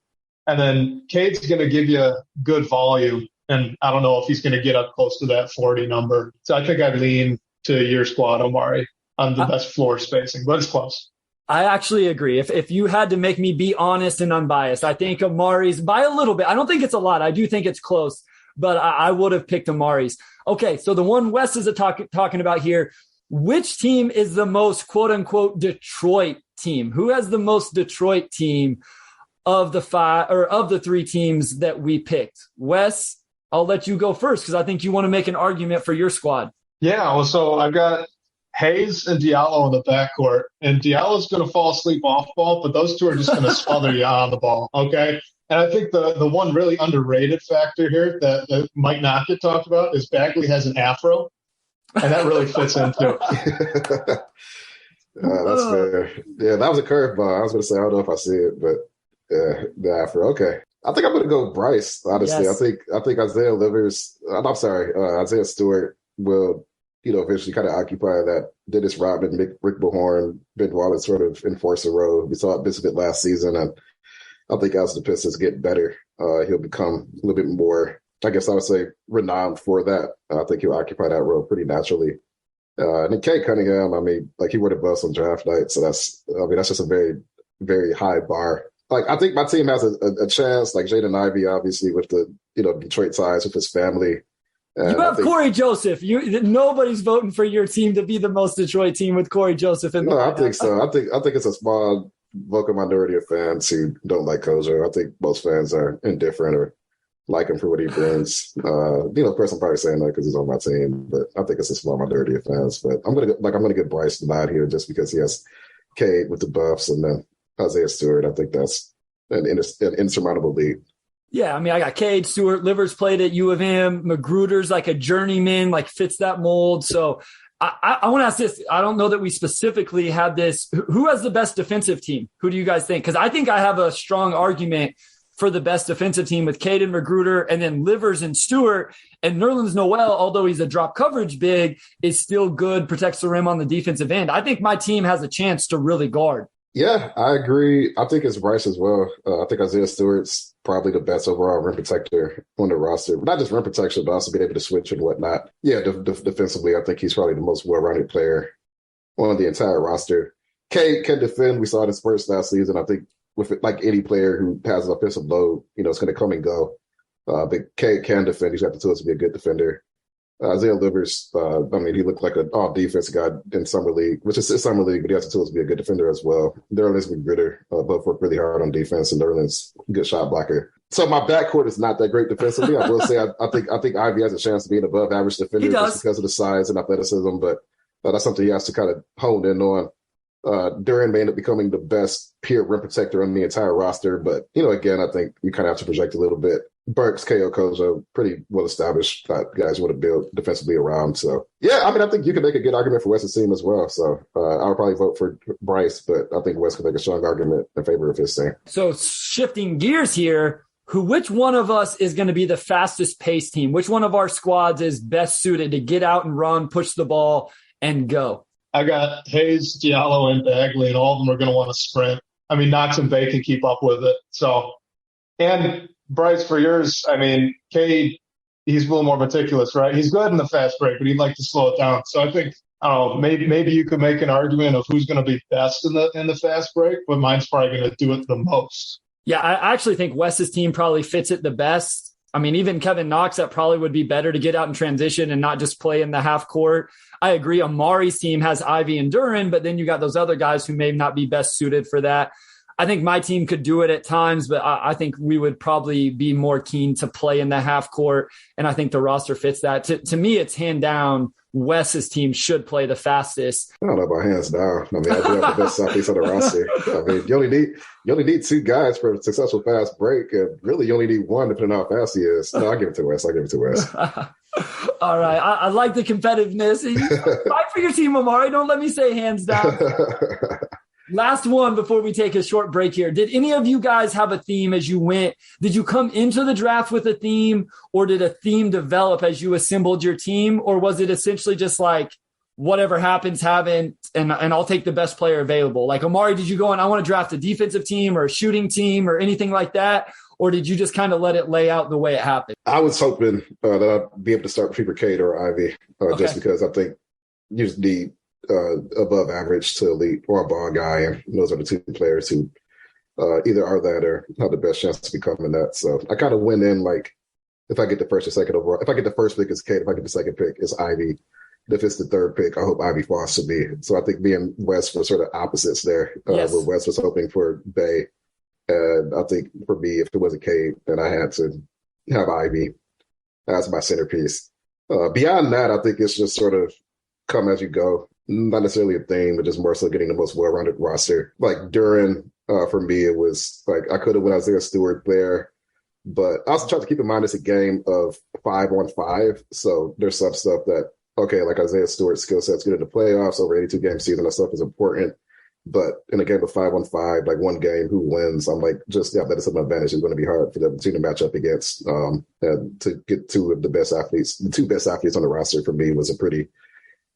And then Cade's going to give you good volume, and I don't know if he's going to get up close to that 40 number. So I think I'd lean to your squad, Omari, on the best floor spacing, but it's close. I actually agree. If you had to make me be honest and unbiased, I think Omari's by a little bit. I don't think it's a lot. I do think it's close, but I would have picked Omari's. Okay, so the one Wes is talking about here, which team is the most quote-unquote Detroit team? Who has the most Detroit team of the 3 teams that we picked? Wes, I'll let you go first because I think you want to make an argument for your squad. Yeah, well, so I've got Hayes and Diallo in the backcourt, and Diallo's going to fall asleep off ball, but those two are just going to smother you on the ball, okay? And I think the one really underrated factor here that might not get talked about is Bagley has an afro, and that really fits into it. That's fair. Yeah, that was a curveball. I was going to say, I don't know if I see it, but the afro, okay. I think I'm going to go Bryce, honestly. Yes. I think Isaiah Livers, Isaiah Stewart will eventually kind of occupy that Dennis Rodman, Rick Bullhorn, Ben Wallace sort of enforcer role. We saw it this bit last season, and I think as the Pistons get better, he'll become a little bit more, I guess I would say, renowned for that. I think he'll occupy that role pretty naturally. And then Kate Cunningham, he would have bust on draft night, so that's just a very, very high bar. I think my team has a chance, like Jaden Ivey, obviously, with the Detroit ties with his family. And you have Corey Joseph. Nobody's voting for your team to be the most Detroit team with Corey Joseph in the I think so. I think it's a small vocal minority of fans who don't like Kojo. I think most fans are indifferent or like him for what he brings. Of course, I'm probably saying that because he's on my team, but I think it's a small minority of fans. But I'm gonna get Bryce the nod here just because he has Cade with the Buffs and then Isaiah Stewart. I think that's an insurmountable lead. Yeah, I got Cade, Stewart, Livers played at U of M. Magruder's like a journeyman, fits that mold. So I want to ask this. I don't know that we specifically had this. Who has the best defensive team? Who do you guys think? Because I think I have a strong argument for the best defensive team with Cade and Magruder, and then Livers and Stewart. And Nerlens Noel, although he's a drop coverage big, is still good, protects the rim on the defensive end. I think my team has a chance to really guard. Yeah, I agree. I think it's Bryce as well. I think Isaiah Stewart's probably the best overall rim protector on the roster. Not just rim protection, but also being able to switch and whatnot. Yeah, defensively, I think he's probably the most well-rounded player on the entire roster. K can defend. We saw it in Spurs last season. I think with like any player who has an offensive load, it's going to come and go. But K can defend. He's got the tools to be a good defender. Isaiah Livers, he looked like an all-defense guy in Summer League, which is Summer League, but he has the tools to be a good defender as well. Derlin's McGritter both work really hard on defense, and Derlin's a good shot blocker. So my backcourt is not that great defensively. I will say I think Ivy has a chance to be an above-average defender just because of the size and athleticism, but that's something he has to kind of hone in on. Duran may end up becoming the best pure rim protector on the entire roster, but, again, I think you kind of have to project a little bit. Burks, K.O. Kojo, pretty well-established guys want to build defensively around. So, yeah, I think you can make a good argument for Wes's team as well. So I'll probably vote for Bryce, but I think Wes can make a strong argument in favor of his team. So shifting gears here, which one of us is going to be the fastest paced team? Which one of our squads is best suited to get out and run, push the ball, and go? I got Hayes, Diallo, and Bagley, and all of them are going to want to sprint. Knox and Bay can keep up with it. So, and Bryce, for yours, Cade, he's a little more meticulous, right? He's good in the fast break, but he'd like to slow it down. So I think, maybe you could make an argument of who's going to be best in the fast break, but mine's probably going to do it the most. Yeah, I actually think Wes's team probably fits it the best. Even Kevin Knox, that probably would be better to get out in transition and not just play in the half court. I agree. Omari's team has Ivy and Duran, but then you got those other guys who may not be best suited for that. I think my team could do it at times, but I think we would probably be more keen to play in the half court. And I think the roster fits that. To me, it's hand down. Wes's team should play the fastest. I don't know about hands down. I do have the best Southeast on the roster. You only need two guys for a successful fast break, and really you only need one depending on how fast he is. No, I'll give it to Wes. All right. I like the competitiveness. Fight for your team, Omari. Don't let me say hands down. Last one before we take a short break here. Did any of you guys have a theme as you went? Did you come into the draft with a theme, or did a theme develop as you assembled your team? Or was it essentially just like whatever happens, and I'll take the best player available? Like Omari, did you go I want to draft a defensive team or a shooting team or anything like that? Or did you just kind of let it lay out the way it happened? I was hoping that I'd be able to start with either Cade or Ivy, just because I think you just need above average to elite or a ball guy, and those are the two players who either are that or have the best chance to becoming that. So I kind of went in like, if I get the first or second overall, if I get the first pick, it's Cade. If I get the second pick, it's Ivy. If it's the third pick, I hope Ivy falls to me. So I think me and Wes were sort of opposites there, yes. Where Wes was hoping for Bay. And I think for me, if it wasn't Cade, then I had to have Ivy as my centerpiece. Beyond that, I think it's just sort of come as you go. Not necessarily a thing, but just more so getting the most well-rounded roster. Like Duran, for me, it was like I could have went Isaiah Stewart there, but I also tried to keep in mind it's a game of 5-on-5. So there's some stuff that, like Isaiah Stewart's skill set's good in the playoffs, over 82-game season, that stuff is important. But in a game of 5-on-5, like one game, who wins? I'm like, just the athleticism advantage is going to be hard for the team to match up against. And to get two of the best athletes, the two best athletes on the roster for me was a pretty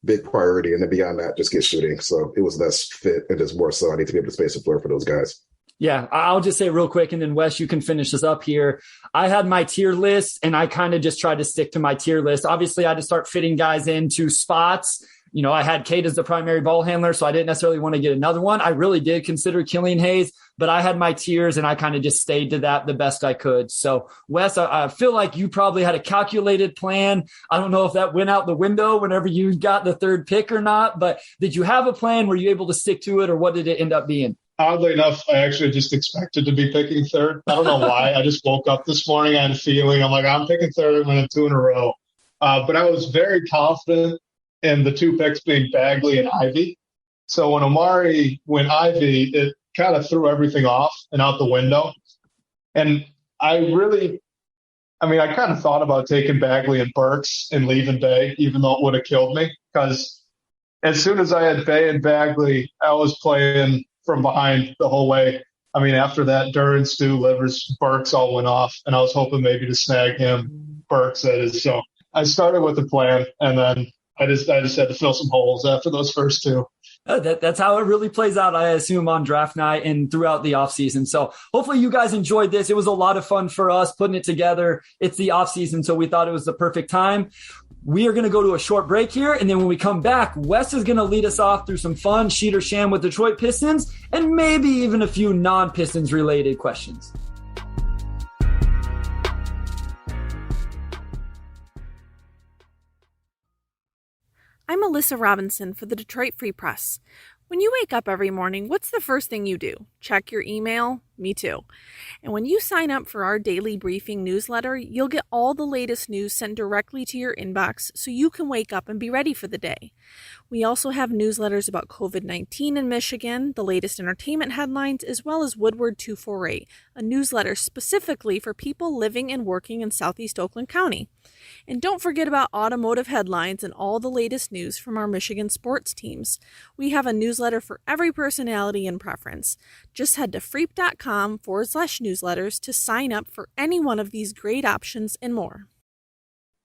big priority. And then beyond that, just get shooting. So it was less fit and just more so I need to be able to space the floor for those guys. Yeah, I'll just say real quick, and then Wes, you can finish this up here. I had my tier list, and I kind of just tried to stick to my tier list. Obviously, I had to start fitting guys into spots. I had Cade as the primary ball handler, so I didn't necessarily want to get another one. I really did consider Killian Hayes, but I had my tiers, and I kind of just stayed to that the best I could. So, Wes, I feel like you probably had a calculated plan. I don't know if that went out the window whenever you got the third pick or not, but did you have a plan? Were you able to stick to it, or what did it end up being? Oddly enough, I actually just expected to be picking third. I don't know why. I just woke up this morning, I had a feeling. I'm like, I'm picking third. I'm winning 2 in a row. But I was very confident in the 2 picks being Bagley and Ivy. So when Omari went Ivy, it kind of threw everything off and out the window. And I kind of thought about taking Bagley and Burks and leaving Bay, even though it would have killed me. Because as soon as I had Bay and Bagley, I was playing from behind the whole way. After that, Duran, Stu, Livers, Burks all went off, and I was hoping maybe to snag him, Burks, that is. So I started with a plan, and then I just had to fill some holes after those first 2. That's how it really plays out, I assume, on draft night and throughout the offseason. So hopefully you guys enjoyed this. It was a lot of fun for us putting it together. It's the offseason, so we thought it was the perfect time. We are going to go to a short break here, and then when we come back, Wes is going to lead us off through some fun Sheet or Sham with Detroit Pistons and maybe even a few non-Pistons related questions. I'm Alyssa Robinson for the Detroit Free Press. When you wake up every morning, what's the first thing you do? Check your email? Me too. And when you sign up for our daily briefing newsletter, you'll get all the latest news sent directly to your inbox so you can wake up and be ready for the day. We also have newsletters about COVID-19 in Michigan, the latest entertainment headlines, as well as Woodward 248, a newsletter specifically for people living and working in Southeast Oakland County. And don't forget about automotive headlines and all the latest news from our Michigan sports teams. We have a newsletter for every personality and preference. Just head to freep.com/newsletters to sign up for any one of these great options and more.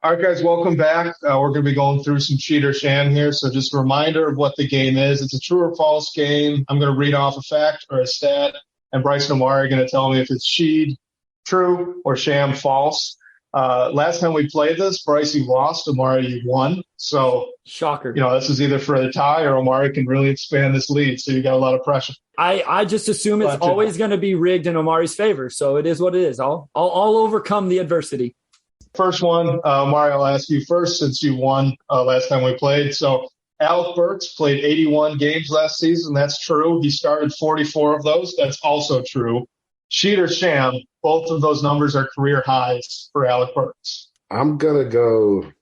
All right, guys, welcome back. We're going to be going through some Sheet or Sham here. So just a reminder of what the game is. It's a true or false game. I'm going to read off a fact or a stat, and Bryce and Omari are going to tell me if it's Sheet, true, or Sham, false. Last time we played this, Bryce, you lost. Omari, you won. So, shocker. This is either for the tie or Omari can really expand this lead. So you got a lot of pressure. I just assume it's always going to be rigged in Omari's favor. So it is what it is. I'll overcome the adversity. First one, Omari, I'll ask you first since you won last time we played. So Alec Burks played 81 games last season. That's true. He started 44 of those. That's also true. Sheet or Sham, both of those numbers are career highs for Alec Burks. I'm gonna go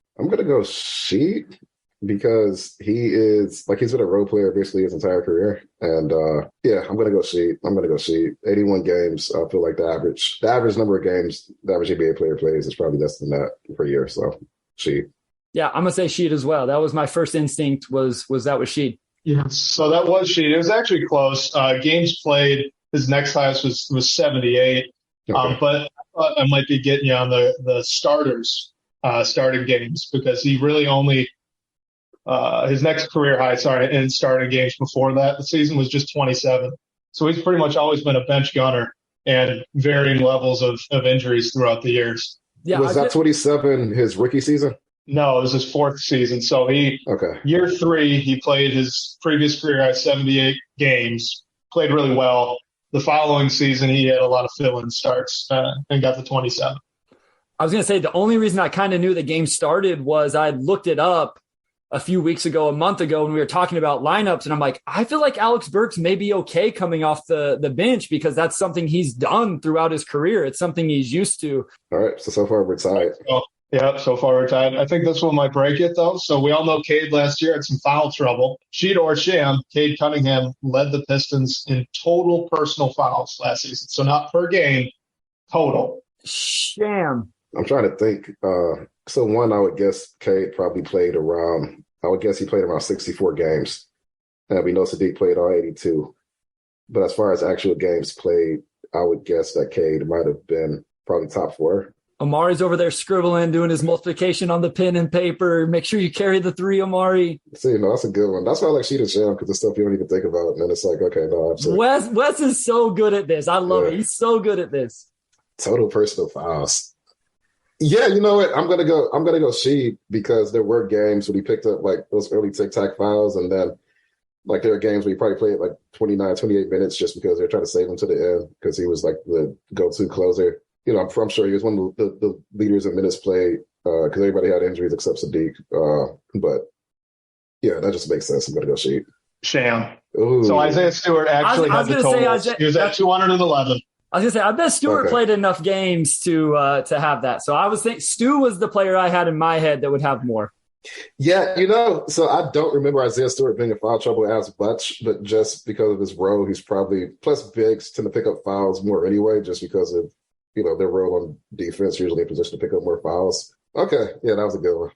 Sheet because he's been a role player basically his entire career. And I'm gonna go Sheet. 81 games. I feel like the average number of games the average NBA player plays is probably less than that per year. So Sheet. Yeah, I'm gonna say Sheet as well. That was my first instinct was Sheet. Yes. So that was Sheet. It was actually close. Games played. His next highest was 78. Okay. But I might be getting you on the starters, starting games, because he really only his next career high, in starting games before that, the season was just 27. So he's pretty much always been a bench gunner and varying levels of injuries throughout the years. Yeah, was that 27 his rookie season? No, it was his fourth season. So year 3, he played his previous career high 78 games, played really well. The following season, he had a lot of fill-in starts and got to 27. I was going to say the only reason I kind of knew the game started was I looked it up a month ago, when we were talking about lineups, and I'm like, I feel like Alex Burks may be okay coming off the bench because that's something he's done throughout his career. It's something he's used to. All right, so far we're tied. So far we're tied. I think this one might break it, though. So we all know Cade last year had some foul trouble. Sheet or Sham, Cade Cunningham led the Pistons in total personal fouls last season. So not per game, total. Sham. I'm trying to think. So one, I would guess Cade probably played around, 64 games. And we know Sadiq played all 82. But as far as actual games played, I would guess that Cade might have been probably top 4. Omari's over there scribbling, doing his multiplication on the pen and paper. Make sure you carry the 3, Omari. See, that's a good one. That's why I like Sheet and Sham, because the stuff you don't even think about. And then it's like, okay, no, absolutely. Wes is so good at this. I love it. He's so good at this. Total personal fouls. Yeah, you know what? I'm gonna go Sheet because there were games when he picked up like those early tic-tac fouls, and then like there are games where he probably played like 29, 28 minutes just because they're trying to save him to the end because he was like the go-to closer. I'm sure he was one of the leaders in minutes played because everybody had injuries except Sadiq. But yeah, that just makes sense. I'm going to go Sheet. Sham. Ooh. So Isaiah Stewart actually had the totals. He was at 211. I was going to say, I bet Stewart played enough games to have that. So I was thinking Stu was the player I had in my head that would have more. Yeah, so I don't remember Isaiah Stewart being in foul trouble as much, but just because of his role, he's probably – plus bigs tend to pick up fouls more anyway just because of their role on defense, usually in position to pick up more fouls. Okay, yeah, that was a good one.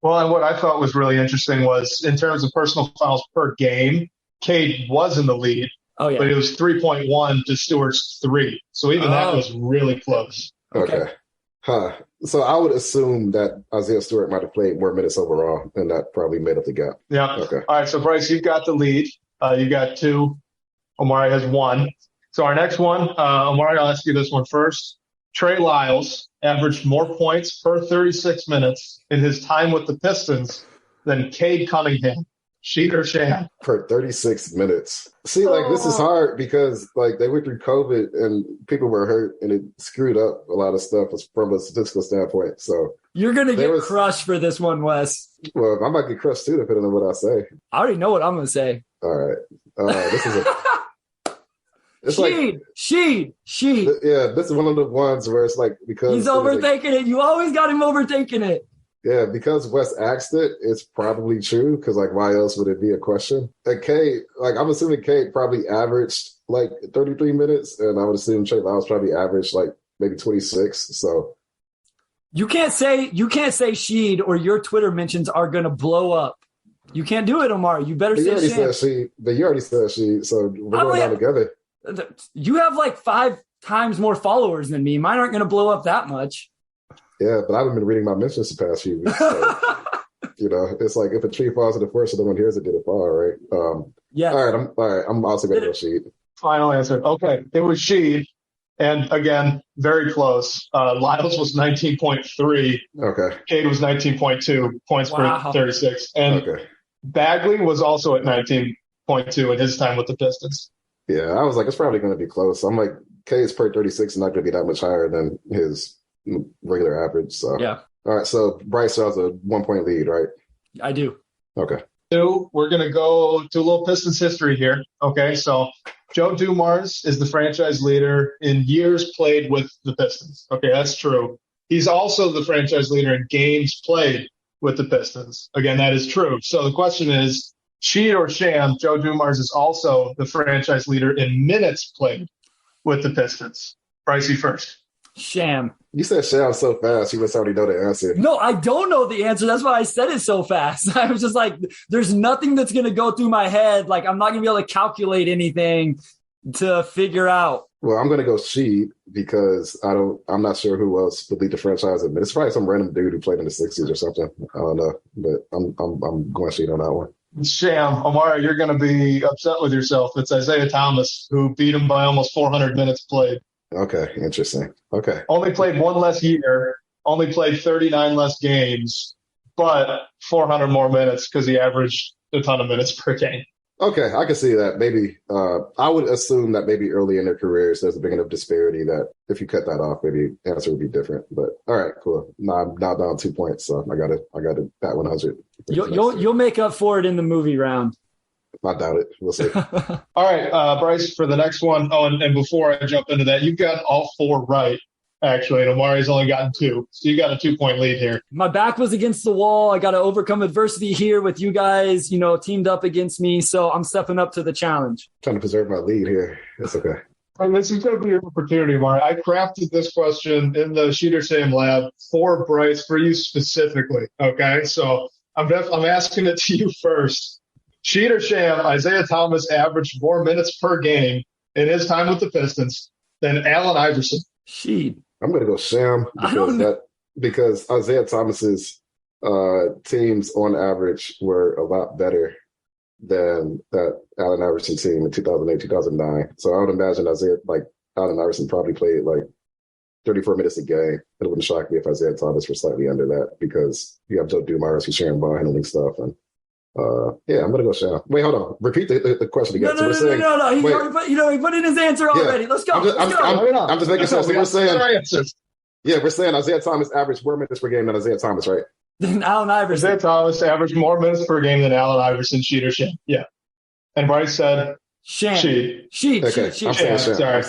Well, and what I thought was really interesting was in terms of personal fouls per game, Cade was in the lead, but it was 3.1 to Stewart's 3. So even that was really close. Okay. So I would assume that Isaiah Stewart might have played more minutes overall, and that probably made up the gap. Yeah. Okay. All right. So Bryce, you've got the lead. You got 2. Omari has 1. So our next one, Omari, I'll ask you this one first. Trey Lyles averaged more points per 36 minutes in his time with the Pistons than Cade Cunningham. Sheet or sham? Per 36 minutes. See, like, this is hard because, like, they went through COVID and people were hurt and it screwed up a lot of stuff from a statistical standpoint. So you're going to get crushed for this one, Wes. Well, I might get crushed too, depending on what I say. I already know what I'm going to say. All right. This is Sheed. Yeah, this is one of the ones where it's like, because he's overthinking it. You always got him overthinking it. Yeah, because Wes asked it, it's probably true. Because, like, why else would it be a question? And Kate, like, I'm assuming Kate probably averaged like 33 minutes, and I would assume Trey Lyles probably averaged like maybe 26. So you can't say Sheed, or your Twitter mentions are gonna blow up. You can't do it, Omar. You better say you already Sham. said Sheed. But you already said Sheed. So we're going down together. You have like 5 times more followers than me. Mine aren't gonna blow up that much. Yeah, but I haven't been reading my mentions the past few weeks. So, it's like if a tree falls to the first, no one hears it, did it fall, right? Yeah. All right. I'm also going to go Sheed. Final answer. Okay, it was Sheed, and again, very close. Lyles was 19.3. Okay. Cade was 19.2 points per 36, and Bagley was also at 19.2 in his time with the Pistons. Yeah, I was like, it's probably going to be close. I'm like, Cade's per 36 is not going to be that much higher than his regular average. So yeah. All right. So Bryce has a 1-point lead, right? I do. Okay. We're going to go to a little Pistons history here. Okay. So Joe Dumars is the franchise leader in years played with the Pistons. Okay. That's true. He's also the franchise leader in games played with the Pistons. Again, that is true. So the question is, Sheed or sham, Joe Dumars is also the franchise leader in minutes played with the Pistons. Brycey first. Sham. You said sham so fast, you must already know the answer. No, I don't know the answer. That's why I said it so fast. I was just like, there's nothing that's going to go through my head. Like, I'm not going to be able to calculate anything to figure out. Well, I'm going to go Sheed because I'm not sure who else would lead the franchise. But it's probably some random dude who played in the 60s or something. I don't know, but I'm going Sheed on that one. Sham. Omari, you're going to be upset with yourself. It's Isaiah Thomas, who beat him by almost 400 minutes played. Okay, interesting. Okay. Only played one less year, only played 39 less games, but 400 more minutes because he averaged a ton of minutes per game. Okay, I can see that. Maybe I would assume that maybe early in their careers there's a big enough disparity that if you cut that off, maybe the answer would be different. But all right, cool. Now I'm now down 2 points, so I got it that 100. You'll make up for it in the movie round. I doubt it. We'll see. All right, Bryce, for the next one. Oh, and before I jump into that, you've got all 4 right, actually, and Omari's only gotten 2. So you got a 2-point lead here. My back was against the wall. I got to overcome adversity here with you guys, teamed up against me. So I'm stepping up to the challenge. Trying to preserve my lead here. That's okay. And this is going to be your opportunity, Omari. I crafted this question in the Sheet or Sham lab for Bryce, for you specifically. Okay, so I'm asking it to you first. Sheet or sham, Isaiah Thomas averaged more minutes per game in his time with the Pistons than Allen Iverson. Sheet. I'm going to go sham because Isaiah Thomas's teams on average were a lot better than that Allen Iverson team in 2008, 2009. So I would imagine Allen Iverson probably played like 34 minutes a game. It wouldn't shock me if Isaiah Thomas was slightly under that because you have Joe Dumars who's sharing ball handling stuff and. I'm gonna go Sham. Wait, hold on. Repeat the question again. No. He put in his answer already. Let's go. I'm just making sense. We're saying Isaiah Thomas averaged more minutes per game than Isaiah Thomas, right? Than Allen Iverson. Isaiah Thomas averaged more minutes per game than Allen Iverson. Sheet or sham? Yeah. And Bryce said sham. Sheet. Okay. I'm saying sham. Sorry.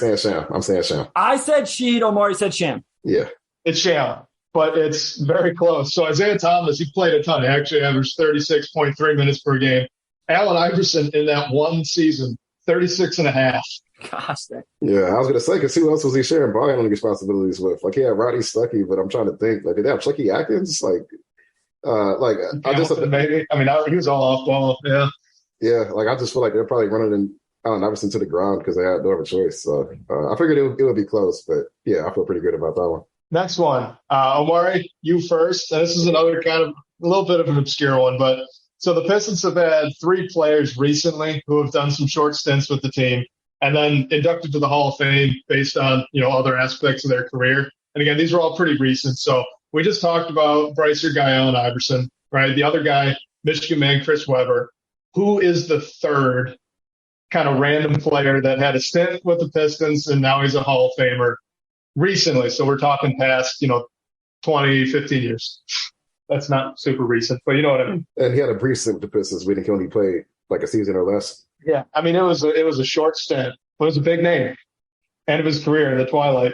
I'm saying sham. I said Sheet. Omari said sham. Yeah. It's sham. But it's very close. So Isaiah Thomas, he played a ton. He actually averaged 36.3 minutes per game. Allen Iverson in that one season, 36 and a half. Gosh, yeah, I was going to say, because who else was he sharing ball handling responsibilities with? Like, he had Roddy Stuckey, but I'm trying to think. Like, did they have Chucky Atkins? Maybe. I mean, he was all off ball. Yeah. Yeah, like, I just feel like they're probably running Allen Iverson to the ground because they had no other choice. So I figured it would be close. But, yeah, I feel pretty good about that one. Next one. Omari, you first. And this is another kind of a little bit of an obscure one, but so the Pistons have had 3 players recently who have done some short stints with the team and then inducted to the Hall of Fame based on, other aspects of their career. And again, these are all pretty recent. So we just talked about Bryce, your guy, Allen Iverson, right? The other guy, Michigan man, Chris Webber. Who is the third kind of random player that had a stint with the Pistons and now he's a Hall of Famer recently? So we're talking past, 20, 15 years. That's not super recent, but you know what I mean. And he had a brief stint with the Pistons. We think he only played like a season or less. Yeah, I mean, it was a short stint, but it was a big name. End of his career in the twilight.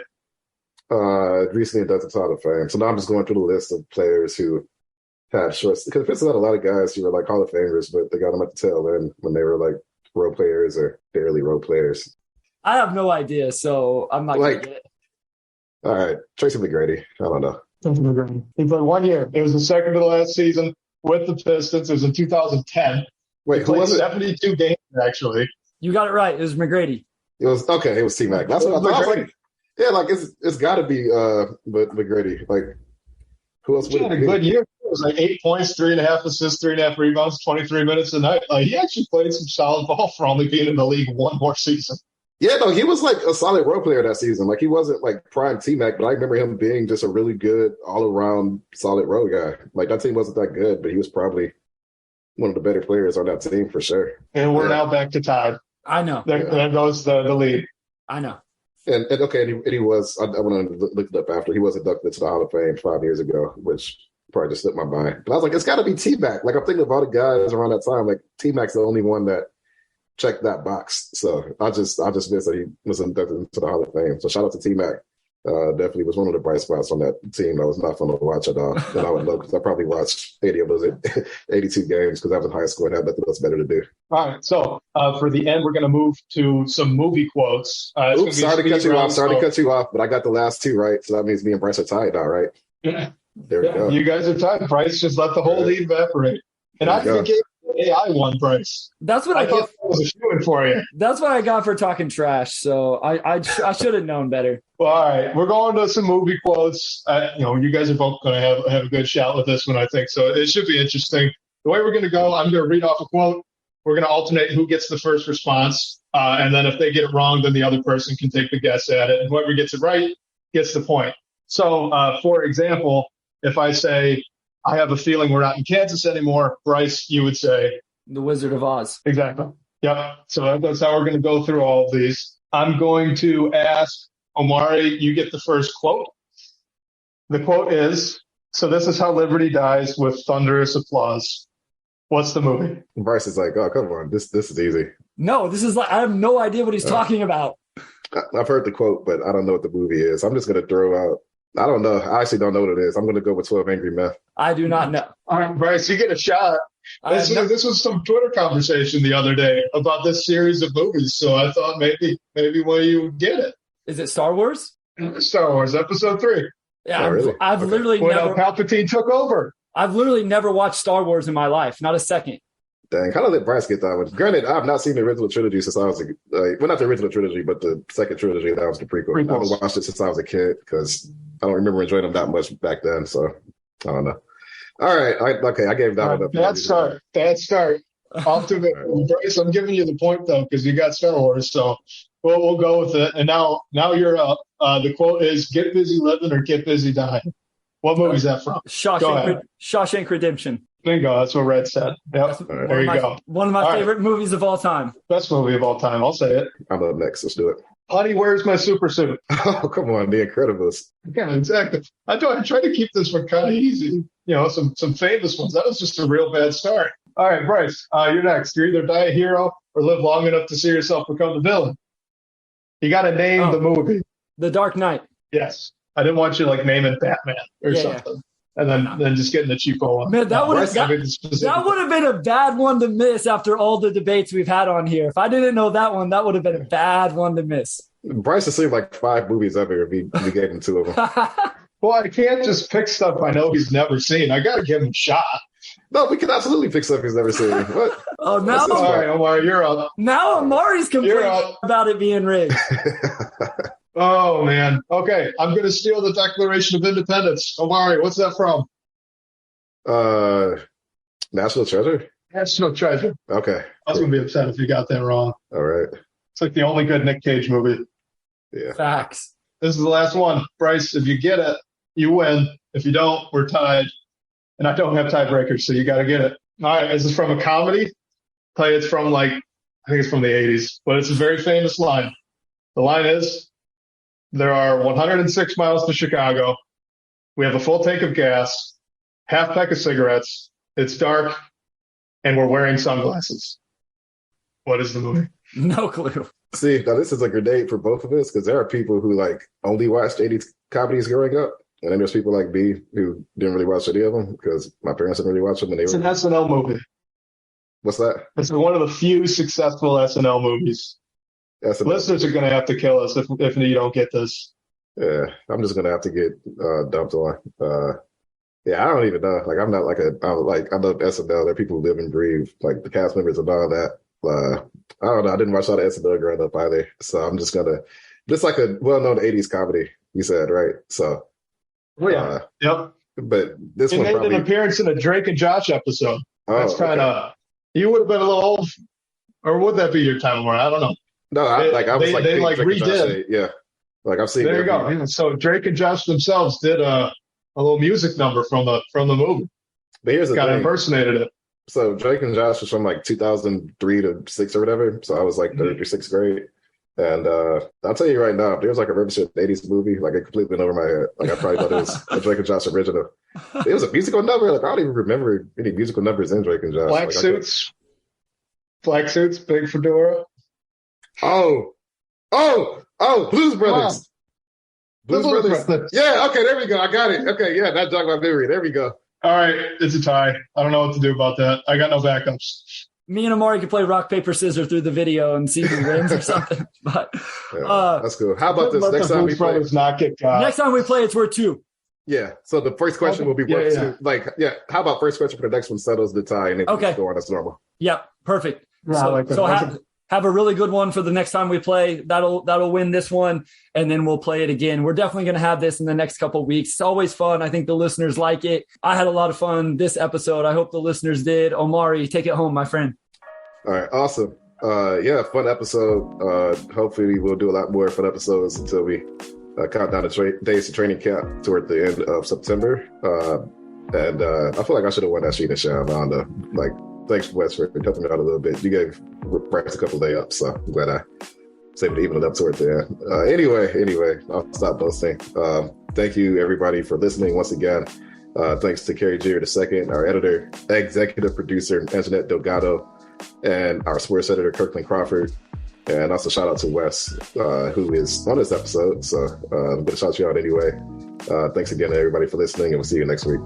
Recently inducted to the Hall of Fame. So now I'm just going through the list of players who have shorts. Because the Pistons had a lot of guys who were like Hall of Famers, but they got them at the tail end when they were like role players or barely role players. I have no idea, so I'm not going to get it. All right, Tracy McGrady. I don't know. He played 1 year. It was the second to the last season with the Pistons. It was in 2010. Wait, who was it? 72 games, actually. You got it right. It was McGrady. It was T-Mac. That's what I thought. I was like, yeah, like it's got to be McGrady. Like, who else would it be? He had a good year. It was like 8 points, 3.5 assists, 3.5 rebounds, 23 minutes a night. Like, he actually played some solid ball for only being in the league one more season. Yeah, no, he was like a solid role player that season. Like, he wasn't like prime T-Mac, but I remember him being just a really good all-around solid role guy. Like, that team wasn't that good, but he was probably one of the better players on that team for sure. And we're now back to tied. I know. There goes the lead. I know. And he was, I want to look it up after, he was inducted to the Hall of Fame 5 years ago, which probably just slipped my mind. But I was like, it's got to be T-Mac. Like, I'm thinking of all the guys around that time. Like, T-Mac's the only one that checked that box. So I just missed that he was inducted into the Hall of Fame. So shout out to T-Mac. Definitely was one of the bright spots on that team. That was not fun to watch at all. And I would love, because I probably watched 80 of those 82 games because I was in high school and had nothing else better to do. All right. So for the end, we're going to move to some movie quotes. Oops, sorry to cut you off, but I got the last 2 right. So that means me and Bryce are tied now, right? Yeah. There we go. You guys are tied. Bryce just let the whole lead evaporate. And I think AI won, Bryce. That's what I get. Was a shoo-in for you. That's what I got for talking trash. So I should have known better. Well, all right, we're going to some movie quotes. You guys are both going to have a good shot with this one, I think. So it should be interesting. The way we're going to go, I'm going to read off a quote. We're going to alternate who gets the first response, and then if they get it wrong, then the other person can take the guess at it, and whoever gets it right gets the point. So, for example, if I say, I have a feeling we're not in Kansas anymore, Bryce, you would say? The Wizard of Oz. Exactly. Yep. So that's how we're going to go through all of these. I'm going to ask Omari, you get the first quote. The quote is, so this is how liberty dies, with thunderous applause. What's the movie? Bryce is like, oh, come on. This is easy. No, this is like, I have no idea what he's talking about. I've heard the quote, but I don't know what the movie is. I'm just going to throw out. I don't know. I actually don't know what it is. I'm going to go with 12 Angry Men. I do not know. All right, Bryce, you get a shot. This was some Twitter conversation the other day about this series of movies, so I thought maybe one of you would get it. Is it Star Wars? Star Wars Episode 3. Yeah, really? I've literally never. Palpatine took over. I've literally never watched Star Wars in my life, not a second. Dang, how did let Bryce get that one? Granted, I've not seen the original trilogy since I was well, not the original trilogy, but the second trilogy. That was the prequel. I haven't watched it since I was a kid because I don't remember enjoying them that much back then. So I don't know. All right, I gave that one up. Bad start. Off to it, Bryce. I'm giving you the point though because you got Star Wars, so we'll go with it. And now you're up. The quote is: "Get busy living or get busy dying." What movie is that from? Shawshank Redemption. Bingo. That's what Red said. Yep. Right. There you go. One of my favorite movies of all time. Best movie of all time. I'll say it. I'm up next. Let's do it. Honey, where's my super suit? Oh, come on, The Incredibles. Yeah, exactly. I try to keep this one kind of easy. Some famous ones. That was just a real bad start. All right, Bryce, you're next. You either die a hero or live long enough to see yourself become the villain. You got to name the movie. The Dark Knight. Yes. I didn't want you naming Batman or something. Yeah. And then just getting the cheapo one. Man, that would have been a bad one to miss after all the debates we've had on here. If I didn't know that one, that would have been a bad one to miss. Bryce has seen like 5 movies ever if we gave him 2 of them. Well, I can't just pick stuff I know he's never seen. I got to give him a shot. No, we can absolutely pick stuff he's never seen. What? Oh, now all right, Omari, you're up. Now Omari's complaining about it being rigged. Oh, man. Okay, I'm going to steal the Declaration of Independence. Omari, what's that from? National Treasure? National Treasure. Okay. I was going to be upset if you got that wrong. All right. It's like the only good Nick Cage movie. Yeah. Facts. This is the last one. Bryce, if you get it, you win. If you don't, we're tied. And I don't have tiebreakers, so you got to get it. All right, this is from a comedy. It's from I think it's from the 80s, but it's a very famous line. The line is, there are 106 miles to Chicago. We have a full tank of gas, half pack of cigarettes. It's dark, and we're wearing sunglasses. What is the movie? No clue. See, now this is a grenade for both of us because there are people who only watched 80s comedies growing up. And then there's people like me who didn't really watch any of them because my parents didn't really watch them. It's an SNL movie. What's that? It's one of the few successful SNL movies. Listeners are going to have to kill us if you don't get this. Yeah, I'm just going to have to get dumped on. Yeah, I don't even know. I'm not I love SNL. There are people who live and breathe, the cast members and all that. I don't know. I didn't watch a lot of SNL growing up either. So I'm just going to, just like a well-known 80s comedy, you said, right? So. Oh, yeah. Yep. But this one made an appearance in a Drake and Josh episode. That's kind of, you would have been a little old, or would that be your time more? I don't know. No, I was they redid. Yeah. I've seen. There you go. Yeah. So Drake and Josh themselves did a little music number from the movie. But here's the thing. Impersonated it. So Drake and Josh was from 2003 to 6 or whatever. So I was third or sixth grade. And I'll tell you right now, if there was a revolution 80s movie, it completely went over my head. I probably thought it was a Drake and Josh original. It was a musical number. I don't even remember any musical numbers in Drake and Josh. Black suits, big fedora. Oh, Blues Brothers. Blues Brothers. Yeah, okay, there we go. I got it. Okay, yeah, that jogged my memory. There we go. All right, it's a tie. I don't know what to do about that. I got no backups. Me and Omari could play rock, paper, scissors through the video and see who wins or something. But that's cool. How about this? Next time we play, next time we play, it's worth 2. Yeah. So the first question will be worth 2. How about first question for the next one settles the tie and then go on as normal? Yep. Perfect. Have a really good one for the next time we play. That'll win this one, and then we'll play it again. We're definitely going to have this in the next couple of weeks. It's always fun. I think the listeners like it. I had a lot of fun this episode. I hope the listeners did. Omari, take it home, my friend. All right, awesome. Fun episode. Hopefully we'll do a lot more fun episodes until we count down the days to training camp toward the end of September. And I feel like I should have won that sheet in Sham. I don't know. Thanks, Wes, for helping me out a little bit. You gave Bryce a couple layups, so I'm glad I was able to even it up toward the end. Anyway, I'll stop boasting. Thank you, everybody, for listening once again. Thanks to Kerry Jeter II, our editor, executive producer, Anjanette Delgado, and our sports editor, Kirkland Crawford. And also shout out to Wes, who is on this episode. So I'm going to shout you out anyway. Thanks again to everybody for listening, and we'll see you next week.